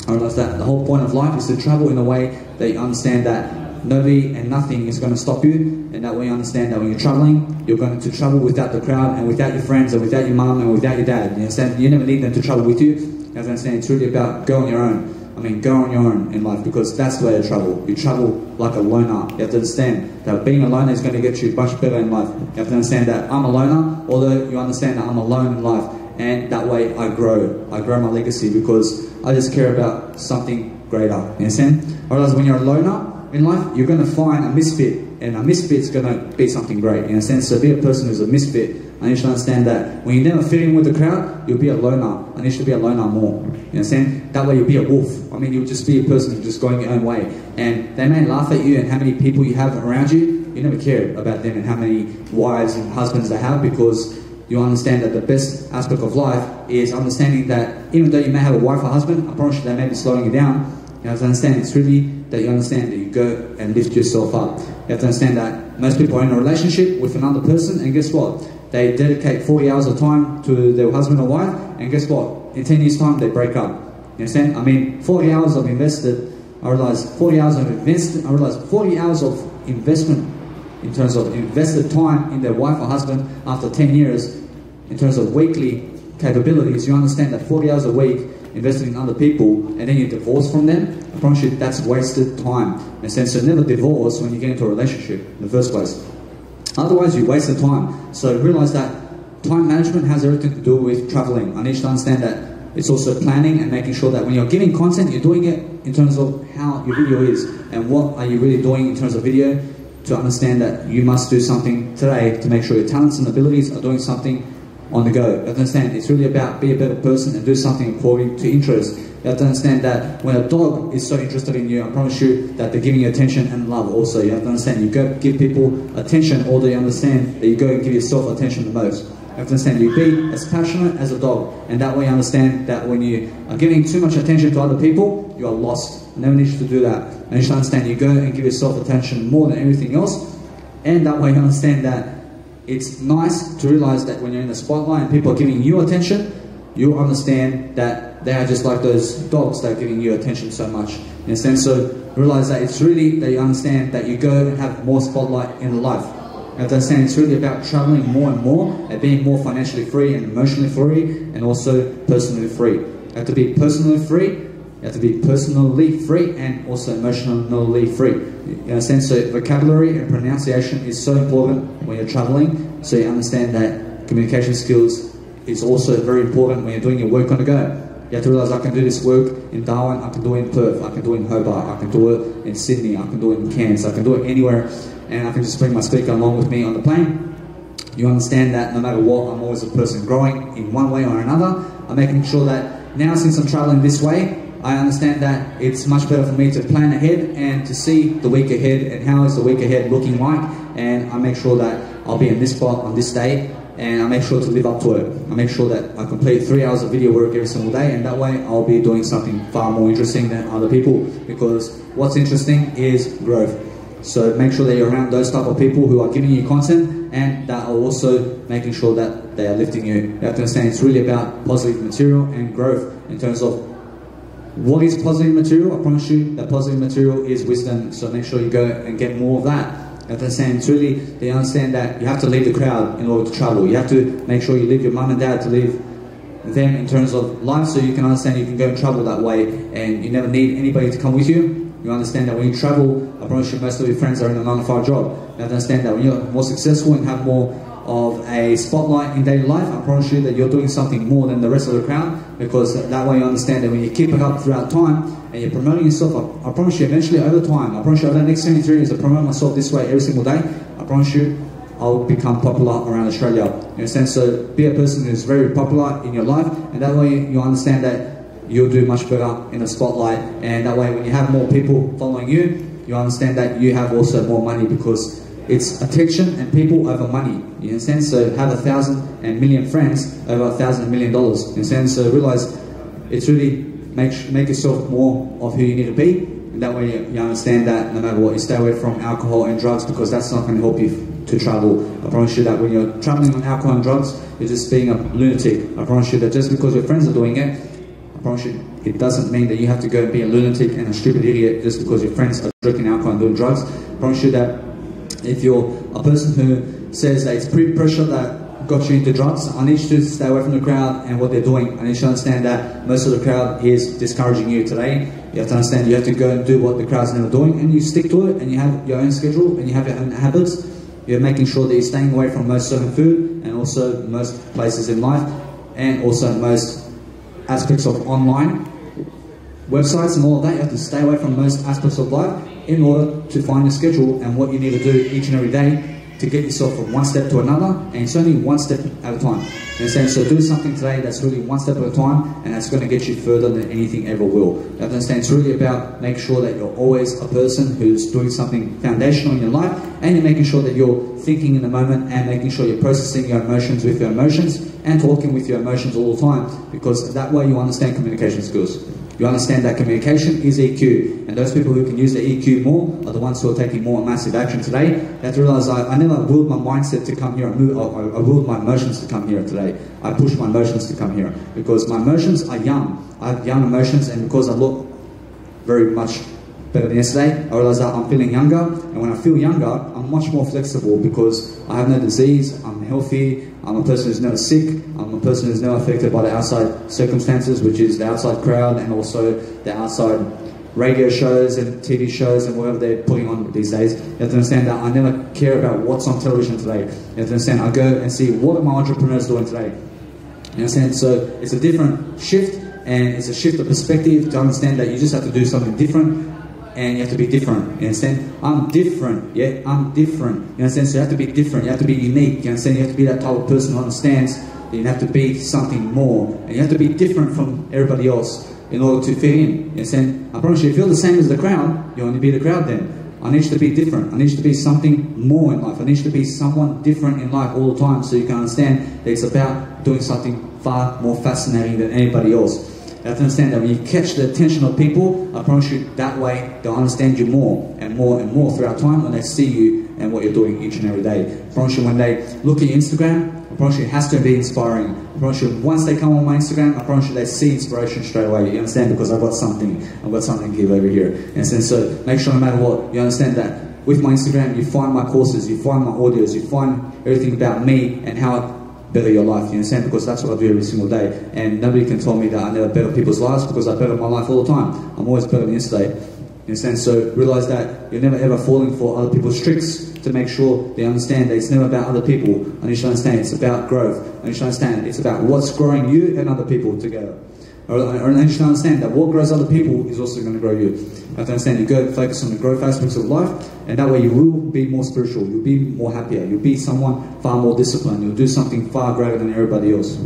I realize that the whole point of life is to travel in a way that you understand that nobody and nothing is going to stop you, and that way you understand that when you're traveling, you're going to travel without the crowd and without your friends and without your mum and without your dad. You understand? You never need them to travel with you. You have to understand it's really about go on your own. I mean, go on your own in life, because that's the way to travel. You travel like a loner. You have to understand that being a loner is going to get you much better in life. You have to understand that I'm a loner, although you understand that I'm alone in life. And that way I grow. I grow my legacy because I just care about something greater. You understand? I realize when you're a loner in life, you're going to find a misfit. And a misfit's going to be something great. You understand? So be a person who's a misfit. And you should understand that when you never fit in with the crowd, you'll be a loner. And you should be a loner more. You understand? That way you'll be a wolf. I mean, you'll just be a person who's just going your own way. And they may laugh at you and how many people you have around you. You never care about them and how many wives and husbands they have, because you understand that the best aspect of life is understanding that even though you may have a wife or husband, I promise you they may be slowing you down. You have to understand it's really that you understand that you go and lift yourself up. You have to understand that most people are in a relationship with another person, and guess what? They dedicate 40 hours of time to their husband or wife, and guess what? In 10 years' time, they break up. You understand? I mean, 40 hours of invested, I realize 40 hours of invested, I realize 40 hours of investment in terms of invested time in their wife or husband after 10 years, in terms of weekly capabilities. You understand that 40 hours a week invested in other people, and then you divorce from them, I promise you that's wasted time. In a sense, so never divorce when you get into a relationship in the first place. Otherwise, you waste the time. So realize that time management has everything to do with traveling. I need you to understand that it's also planning and making sure that when you're giving content, you're doing it in terms of how your video is and what are you really doing in terms of video, to understand that you must do something today to make sure your talents and abilities are doing something on the go. You have to understand it's really about be a better person and do something according to interest. You have to understand that when a dog is so interested in you, I promise you that they're giving you attention and love also. You have to understand you go give people attention, although you understand that you go and give yourself attention the most. You have to understand you be as passionate as a dog, and that way you understand that when you are giving too much attention to other people, you are lost. I never need you to do that. And you should understand you go and give yourself attention more than everything else, and that way you understand that it's nice to realize that when you're in the spotlight and people are giving you attention, you understand that they are just like those dogs that are giving you attention so much. In a sense, so realize that it's really that you understand that you go and have more spotlight in life. You have to understand it's really about traveling more and more and being more financially free and emotionally free and also personally free. You have to be personally free, you have to be personally free and also emotionally free. In a sense, so vocabulary and pronunciation is so important when you're traveling, so you understand that communication skills is also very important when you're doing your work on the go. You have to realize I can do this work in Darwin, I can do it in Perth, I can do it in Hobart, I can do it in Sydney, I can do it in Cairns, I can do it anywhere, and I can just bring my speaker along with me on the plane. You understand that no matter what, I'm always a person growing in one way or another. I'm making sure that now, since I'm traveling this way, I understand that it's much better for me to plan ahead and to see the week ahead and how is the week ahead looking like, and I make sure that I'll be in this spot on this day, and I make sure to live up to it. I make sure that I complete 3 hours of video work every single day, and that way I'll be doing something far more interesting than other people, because what's interesting is growth. So make sure that you're around those type of people who are giving you content and that are also making sure that they are lifting you. You have to understand it's really about positive material and growth in terms of what is positive material. I promise you that positive material is wisdom, so make sure you go and get more of that. You have to understand, it's really, they understand that you have to leave the crowd in order to travel. You have to make sure you leave your mum and dad to leave them in terms of life, so you can understand you can go and travel that way, and you never need anybody to come with you. You understand that when you travel, I promise you most of your friends are in a 9-to-5 job. You have to understand that when you're more successful and have more of a spotlight in daily life, I promise you that you're doing something more than the rest of the crowd, because that way you understand that when you keep it up throughout time and you're promoting yourself, I promise you eventually over time, I promise you over the next 73 years, I promote myself this way every single day, I promise you I'll become popular around Australia. You understand? So be a person who's very popular in your life, and that way you understand that you'll do much better in the spotlight, and that way when you have more people following you, you understand that you have also more money, because it's attention and people over money. You understand? So have 1,000 and million friends over $1,000 million. You understand? So realize it's really make yourself more of who you need to be, and that way you understand that no matter what, you stay away from alcohol and drugs, because that's not going to help you to travel. I promise you that when you're traveling on alcohol and drugs, you're just being a lunatic. I promise you that just because your friends are doing it, I promise you, it doesn't mean that you have to go and be a lunatic and a stupid idiot just because your friends are drinking alcohol and doing drugs. I promise you that if you're a person who says that it's peer pressure that got you into drugs, I need you to stay away from the crowd and what they're doing. I need you to understand that most of the crowd is discouraging you today. You have to understand you have to go and do what the crowd's never doing, and you stick to it, and you have your own schedule, and you have your own habits. You're making sure that you're staying away from most certain food, and also most places in life, and also most aspects of online websites and all of that. You have to stay away from most aspects of life in order to find a schedule and what you need to do each and every day to get yourself from one step to another, and it's only one step at a time. You understand? So do something today that's really one step at a time, and that's going to get you further than anything ever will. You have to understand it's really about making sure that you're always a person who's doing something foundational in your life, and you're making sure that you're thinking in the moment and making sure you're processing your emotions with your emotions and talking with your emotions all the time, because that way you understand communication skills. You understand that communication is EQ, and those people who can use their EQ more are the ones who are taking more massive action today. You have to realize I never willed my mindset to come here. I willed my emotions to come here today. I pushed my emotions to come here because my emotions are young. I have young emotions, and because I look very much better than yesterday, I realize that I'm feeling younger, and when I feel younger, I'm much more flexible because I have no disease, I'm healthy, I'm a person who's never sick, I'm a person who's never affected by the outside circumstances, which is the outside crowd and also the outside radio shows and TV shows and whatever they're putting on these days. You have to understand that I never care about what's on television today. You have to understand I go and see what are my entrepreneurs doing today. You understand? So it's a different shift, and it's a shift of perspective to understand that you just have to do something different. And you have to be different, you understand? I'm different, yeah, I'm different, you understand? So you have to be different, you have to be unique, you understand? You have to be that type of person who understands that you have to be something more, and you have to be different from everybody else in order to fit in, you understand? I promise you, if you're the same as the crowd, you only be the crowd then. I need you to be different, I need you to be something more in life, I need you to be someone different in life all the time, so you can understand that it's about doing something far more fascinating than anybody else. You have to understand that when you catch the attention of people, I promise you that way they'll understand you more and more and more throughout time when they see you and what you're doing each and every day. I promise you when they look at your Instagram, I promise you it has to be inspiring. I promise you once they come on my Instagram, I promise you they see inspiration straight away. You understand? Because I've got something to give over here. You understand? So make sure no matter what, you understand that with my Instagram, you find my courses, you find my audios, you find everything about me and how better your life, you understand? Because that's what I do every single day, and nobody can tell me that I never better people's lives, because I better my life all the time. I'm always better than yesterday, you understand? So realize that you're never ever falling for other people's tricks to make sure they understand that it's never about other people. I need you to understand it's about growth. I need you to understand it's about what's growing you and other people together. Or you should understand that what grows other people is also going to grow you. You have to understand, you go focus on the growth aspects of life, and that way you will be more spiritual, you'll be more happier, you'll be someone far more disciplined, you'll do something far greater than everybody else.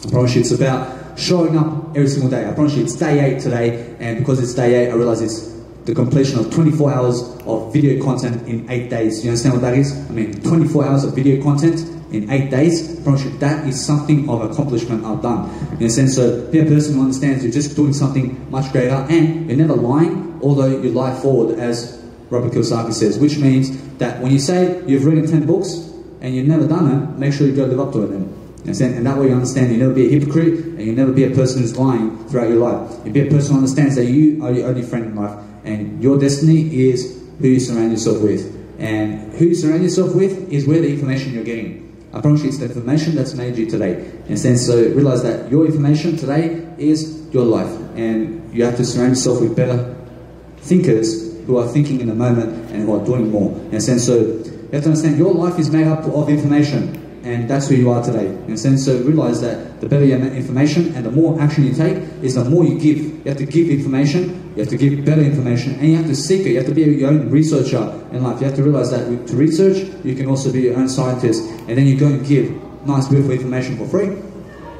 I promise you it's about showing up every single day. I promise you it's day 8 today, and because it's day 8, I realize it's the completion of 24 hours of video content in 8 days. You understand what that is? I mean, 24 hours of video content in 8 days, I promise you that is something of accomplishment I've done. In a sense, so be a person who understands you're just doing something much greater, and you're never lying, although you lie forward, as Robert Kiyosaki says, which means that when you say you've written 10 books and you've never done it, make sure you go live up to it then. And that way you understand you never be a hypocrite, and you never be a person who's lying throughout your life. You be a person who understands that you are your only friend in life, and your destiny is who you surround yourself with. And who you surround yourself with is where the information you're getting. I promise you it's the information that's made you today. In a sense, so realize that your information today is your life, and you have to surround yourself with better thinkers who are thinking in the moment and who are doing more. In a sense, so you have to understand your life is made up of information, and that's who you are today. In a sense, so realize that the better your information and the more action you take is the more you give. You have to give information, you have to give better information, and you have to seek it. You have to be your own researcher in life. You have to realize that to research, you can also be your own scientist, and then you go and give nice, beautiful information for free.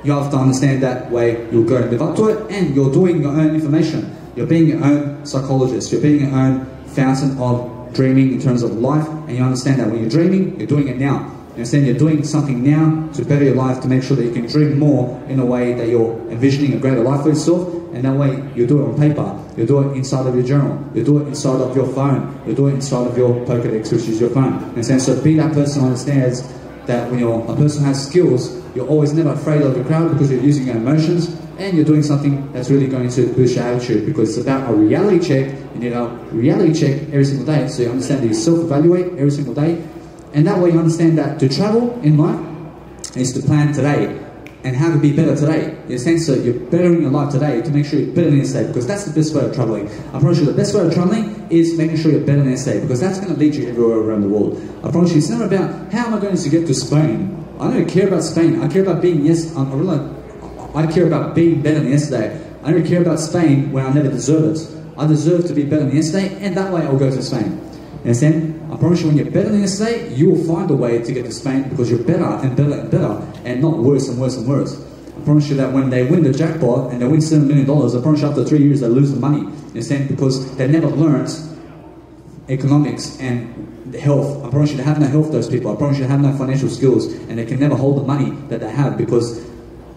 You have to understand that way you'll go and live up to it, and you're doing your own information. You're being your own psychologist. You're being your own fountain of dreaming in terms of life, and you understand that when you're dreaming, you're doing it now. You understand you're doing something now to better your life, to make sure that you can dream more in a way that you're envisioning a greater life for yourself, and that way you do it on paper, you do it inside of your journal, you do it inside of your phone, you do it inside of your Pokédex, which is your phone. And so be that person who understands that when you're a person who has skills, you're always never afraid of the crowd because you're using your emotions, and you're doing something that's really going to boost your attitude, because it's about a reality check. You need a reality check every single day, so you understand that you self-evaluate every single day. And that way you understand that to travel in life is to plan today and how to be better today. In a sense, so you're bettering your life today to make sure you're better than yesterday, because that's the best way of traveling. I promise you the best way of traveling is making sure you're better than yesterday, because that's going to lead you everywhere around the world. I promise you it's not about how am I going to get to Spain. I don't care about Spain. I care about being, I care about being better than yesterday. I don't care about Spain when I never deserve it. I deserve to be better than yesterday, and that way I'll go to Spain. Understand? I promise you when you're better than yesterday, you will find a way to get to Spain, because you're better and better and better, and not worse and worse and worse. I promise you that when they win the jackpot and they win $7 million, I promise you after 3 years they lose the money. Understand? Because they never learned economics and health. I promise you they have no health, those people. I promise you they have no financial skills, and they can never hold the money that they have, because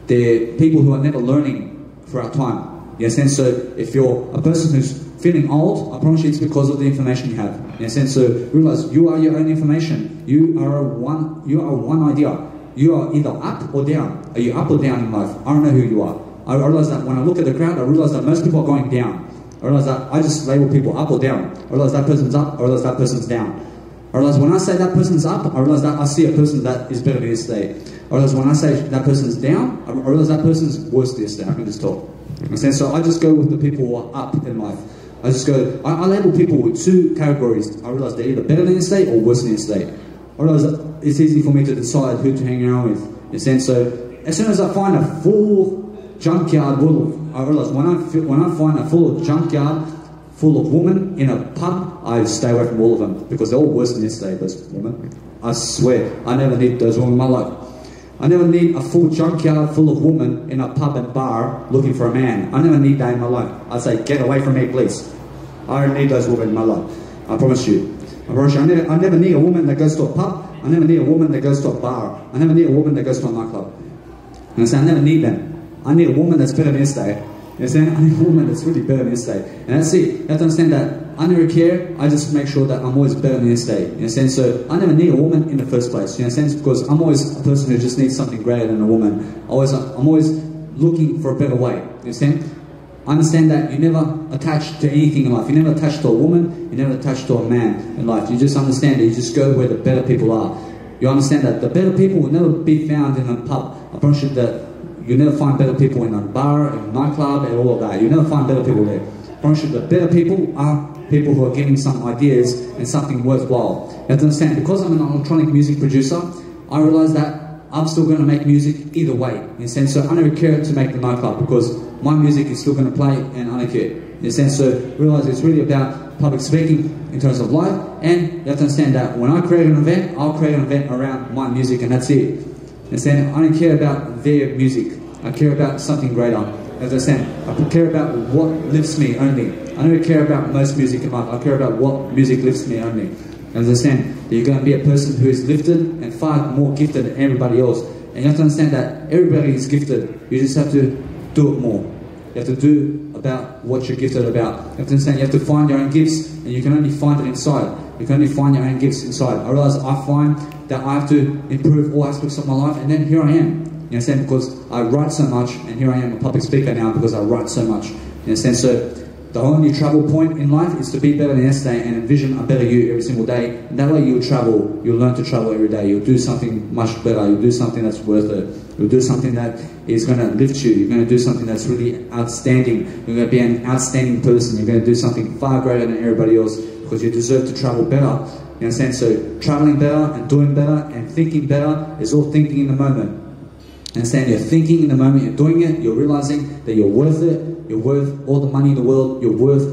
they're people who are never learning throughout time. You understand? So if you're a person who's feeling old, I promise you it's because of the information you have. In a sense, so realize you are your own information. You are one idea. You are either up or down. Are you up or down in life? I don't know who you are. I realize that when I look at the crowd, I realize that most people are going down. I realize that I just label people up or down. I realize that person's up, I realize that person's down. I realize when I say that person's up, I realize that I see a person that is better than yesterday. I realize when I say that person's down, I realize that person's worse than yesterday. I can just talk. So I just go with the people who are up in life. I just go, I label people with 2 categories. I realize they're either better than yesterday or worse than yesterday. I realize that it's easy for me to decide who to hang around with. In a sense, so as soon as I find a full junkyard full of, I realize when I find a full junkyard full of women in a pub, I stay away from all of them, because they're all worse than yesterday, those women. I swear, I never need those women in my life. I never need a full junkyard full of women in a pub and bar looking for a man. I never need that in my life. I say, get away from me, please. I don't need those women in my life. I promise you. I promise you. I never need a woman that goes to a pub. I never need a woman that goes to a bar. I never need a woman that goes to a nightclub. And I say, I never need them. I need a woman that's better than yesterday. You understand? I need a woman that's really better than yesterday. And that's it. You have to understand that I never care. I just make sure that I'm always better than yesterday. You understand? So I never need a woman in the first place. You understand? Because I'm always a person who just needs something greater than a woman. I'm always looking for a better way. You understand? I understand that you never attach to anything in life. You never attach to a woman. You never attach to a man in life. You just understand that you just go where the better people are. You understand that the better people will never be found in a pub. I promise you that you never find better people in a bar, in a nightclub, and all of that. You never find better people there. I promise you the better people are people who are getting some ideas and something worthwhile. You have to understand, because I'm an electronic music producer, I realize that I'm still going to make music either way. In a sense, so I don't care to make the nightclub because my music is still going to play and I don't care. In a sense, so realize it's really about public speaking in terms of life, and you have to understand that when I create an event, I'll create an event around my music and that's it. In a sense, I don't care about their music. I care about something greater. As I said, I care about what lifts me only. I don't care about most music in life. I care about what music lifts me only. Understand that you're going to be a person who is lifted and far more gifted than everybody else. And you have to understand that everybody is gifted. You just have to do it more. You have to do about what you're gifted about. You have to understand you have to find your own gifts, and you can only find it inside. You can only find your own gifts inside. I realize I find that I have to improve all aspects of my life, and then here I am. In a sense, because I write so much, and here I am a public speaker now because I write so much. In a sense, so the only travel point in life is to be better than yesterday and envision a better you every single day. And that way you'll travel, you'll learn to travel every day. You'll do something much better. You'll do something that's worth it. You'll do something that is going to lift you. You're going to do something that's really outstanding. You're going to be an outstanding person. You're going to do something far greater than everybody else because you deserve to travel better. In a sense, so traveling better and doing better and thinking better is all thinking in the moment. Understand, you're thinking in the moment, you're doing it, you're realizing that you're worth it, you're worth all the money in the world, you're worth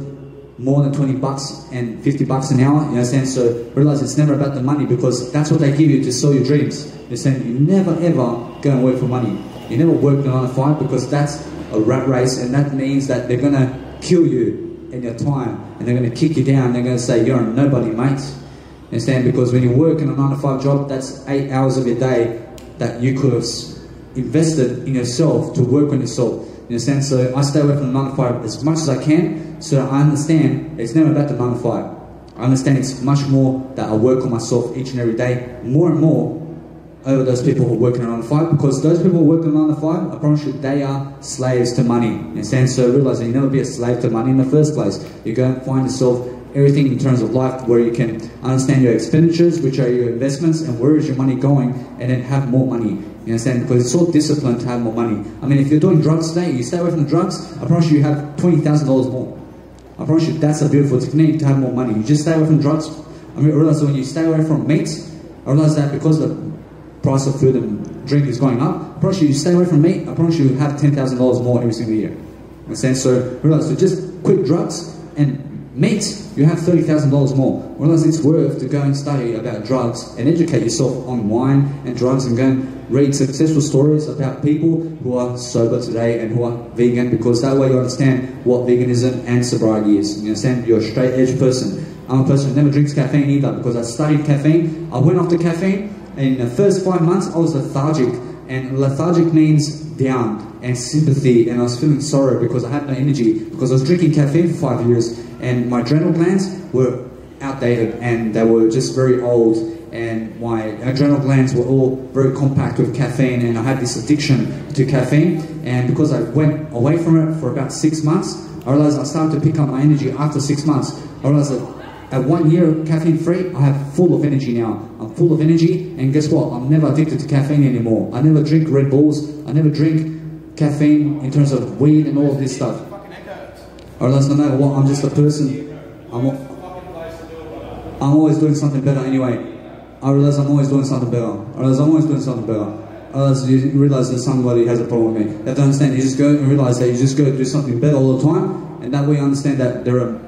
more than 20 bucks and 50 bucks an hour, you understand? So realize it's never about the money because that's what they give you to sell your dreams. You're saying you never ever go and work for money. You never work 9 to 5 because that's a rat race, and that means that they're going to kill you in your time and they're going to kick you down. They're going to say you're a nobody, mate. You understand? Because when you work in a 9 to 5 job, that's 8 hours of your day that you could have invested in yourself to work on yourself. In a sense, so I stay away from the 9 to 5 as much as I can, so that I understand it's never about the 9 to 5. I understand it's much more that I work on myself each and every day, more and more over those people who are working on 9 to 5, because those people who are working on 9 to 5, I promise you, they are slaves to money. In a sense, so realize that you never be a slave to money in the first place. You go and find yourself everything in terms of life where you can understand your expenditures, which are your investments, and where is your money going, and then have more money. You understand? Because it's so disciplined to have more money. I mean, if you're doing drugs today, you stay away from the drugs, I promise you have $20,000 more. I promise you that's a beautiful technique to have more money. You just stay away from drugs. I mean, I realize that when you stay away from meat, I realize that because the price of food and drink is going up, I promise you stay away from meat, I promise you have $10,000 more every single year. You understand? So realize, so just quit drugs and meat, you have $30,000 more. Realize it's worth to go and study about drugs and educate yourself on wine and drugs, and go and read successful stories about people who are sober today and who are vegan, because that way you understand what veganism and sobriety is. You understand? You're a straight edge person. I'm a person who never drinks caffeine either, because I studied caffeine. I went off the caffeine, and in the first 5 months I was lethargic, and lethargic means down, and sympathy, and I was feeling sorrow because I had no energy, because I was drinking caffeine for 5 years, and my adrenal glands were outdated and they were just very old, and my adrenal glands were all very compact with caffeine, and I had this addiction to caffeine. And because I went away from it for about 6 months, I realized I started to pick up my energy after 6 months. I realized that at 1 year caffeine free, I have full of energy now. I'm full of energy, and guess what? I'm never addicted to caffeine anymore. I never drink Red Bulls. I never drink caffeine in terms of weed and all of this stuff. I realize no matter what, I'm just a person. I'm always doing something better anyway. I realize I'm always doing something better. I realize I'm always doing something better. I realize you realize that somebody has a problem with me. You have to understand, you just go and realize that you just go do something better all the time, and that way you understand that there are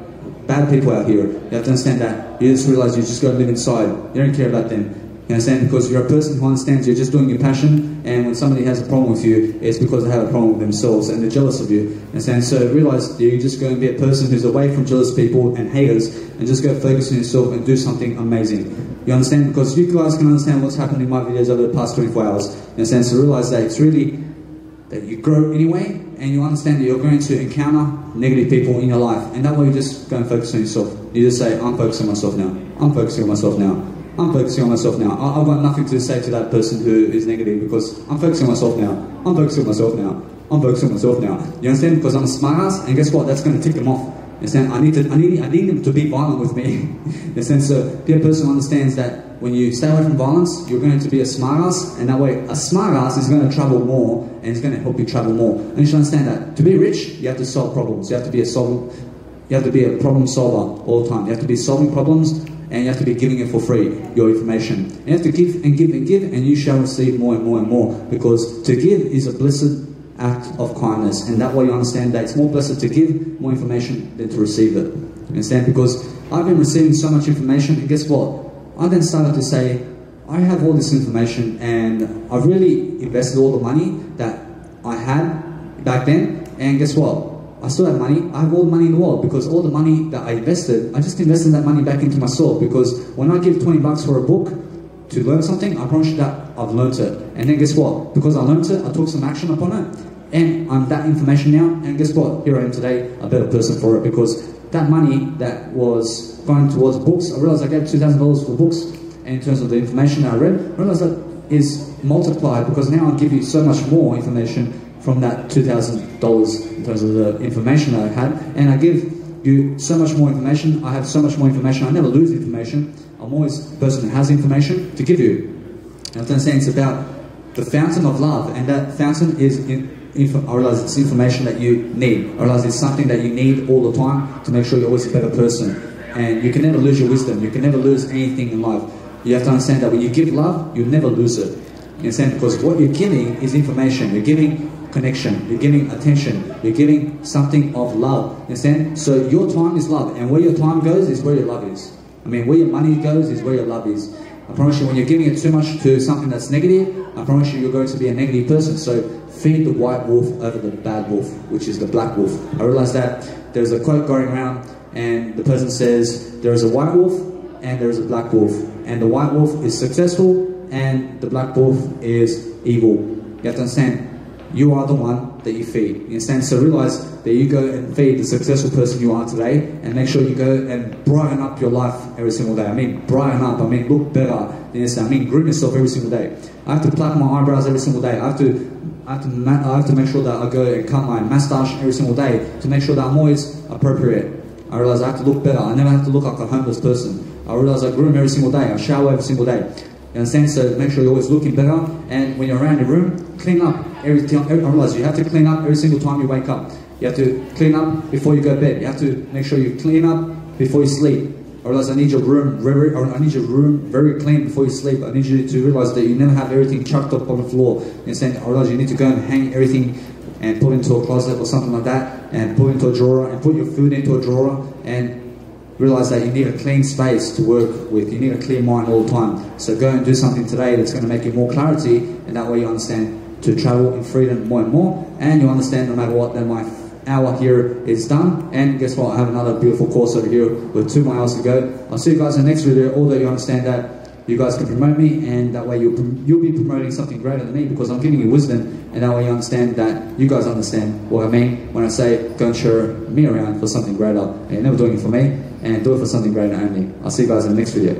bad people out here. You have to understand that. You just realize you just got to live inside. You don't care about them. You understand? Because you're a person who understands you're just doing your passion, and when somebody has a problem with you, it's because they have a problem with themselves and they're jealous of you. You understand? So realize you just go and be a person who's away from jealous people and haters, and just go focus on yourself and do something amazing. You understand? Because you guys can understand what's happened in my videos over the past 24 hours. You understand? So realize that it's really that you grow anyway, and you understand that you're going to encounter negative people in your life, and that way you just go and focus on yourself. You just say, I'm focusing on myself now. I'm focusing on myself now. I'm focusing on myself now. I've got nothing to say to that person who is negative, because I'm focusing on myself now. I'm focusing on myself now. I'm focusing on myself now. You understand? Because I'm a smart ass, and guess what? That's going to tick them off. You understand? I need them to be violent with me. You understand? So be a person who understands that when you stay away from violence, you're going to be a smart ass, and that way a smart ass is going to travel more, and it's going to help you travel more. And you should understand that to be rich, you have to solve problems. You have to be a problem solver all the time. You have to be solving problems and you have to be giving it for free, your information. And you have to give and give and give, and you shall receive more and more and more, because to give is a blessed act of kindness, and that way you understand that it's more blessed to give more information than to receive it. You understand? Because I've been receiving so much information, and guess what? I then started to say, I have all this information, and I've really invested all the money that I had back then, and guess what? I still have money. I have all the money in the world, because all the money that I invested, I just invested that money back into myself. Because when I give 20 bucks for a book to learn something, I promise you that I've learnt it. And then guess what? Because I learnt it, I took some action upon it, and I'm that information now, and guess what? Here I am today, a better person for it, because that money that was going towards books, I realized I gave $2,000 for books, and in terms of the information that I read, I realized that is multiplied, because now I give you so much more information from that $2,000 in terms of the information that I had, and I give you so much more information. I have so much more information. I never lose information. I'm always the person that has information to give you. And I'm saying it's about the fountain of love, and that fountain is I realize it's information that you need. I realize it's something that you need all the time to make sure you're always a better person. And you can never lose your wisdom. You can never lose anything in life. You have to understand that when you give love, you never lose it. You understand? Because what you're giving is information. You're giving connection, you're giving attention, you're giving something of love. You understand? So your time is love, and where your time goes is where your love is. I mean, where your money goes is where your love is. I promise you, when you're giving it too much to something that's negative, I promise you, you're going to be a negative person. So feed the white wolf over the bad wolf, which is the black wolf. I realized that there's a quote going around, and the person says, there is a white wolf and there is a black wolf. And the white wolf is successful, and the black wolf is evil. You have to understand, you are the one that you feed. You understand? So realize that you go and feed the successful person you are today, and make sure you go and brighten up your life every single day. I mean, brighten up. I mean, look better. You understand? I mean, groom yourself every single day. I have to pluck my eyebrows every single day. I have to make sure that I go and cut my mustache every single day to make sure that I'm always appropriate. I realize I have to look better. I never have to look like a homeless person. I realize I groom every single day. I shower every single day. You understand? So make sure you're always looking better, and when you're around your room, clean up every time. I realize you have to clean up every single time you wake up. You have to clean up before you go to bed. You have to make sure you clean up before you sleep. I realize I need your room very clean before you sleep. I need you to realize that you never have everything chucked up on the floor. You understand? I realize you need to go and hang everything and put it into a closet or something like that, and put it into a drawer, and put your food into a drawer, and realize that you need a clean space to work with. You need a clear mind all the time. So go and do something today that's going to make you more clarity, and that way you understand to travel in freedom more and more, and you understand no matter what, that my hour here is done. And guess what? I have another beautiful course over here with 2 more hours to go. I'll see you guys in the next video, although you understand that you guys can promote me, and that way you'll be promoting something greater than me, because I'm giving you wisdom, and that way you understand that you guys understand what I mean when I say go and share me around for something greater. And you're never doing it for me, and do it for something greater only. I'll see you guys in the next video.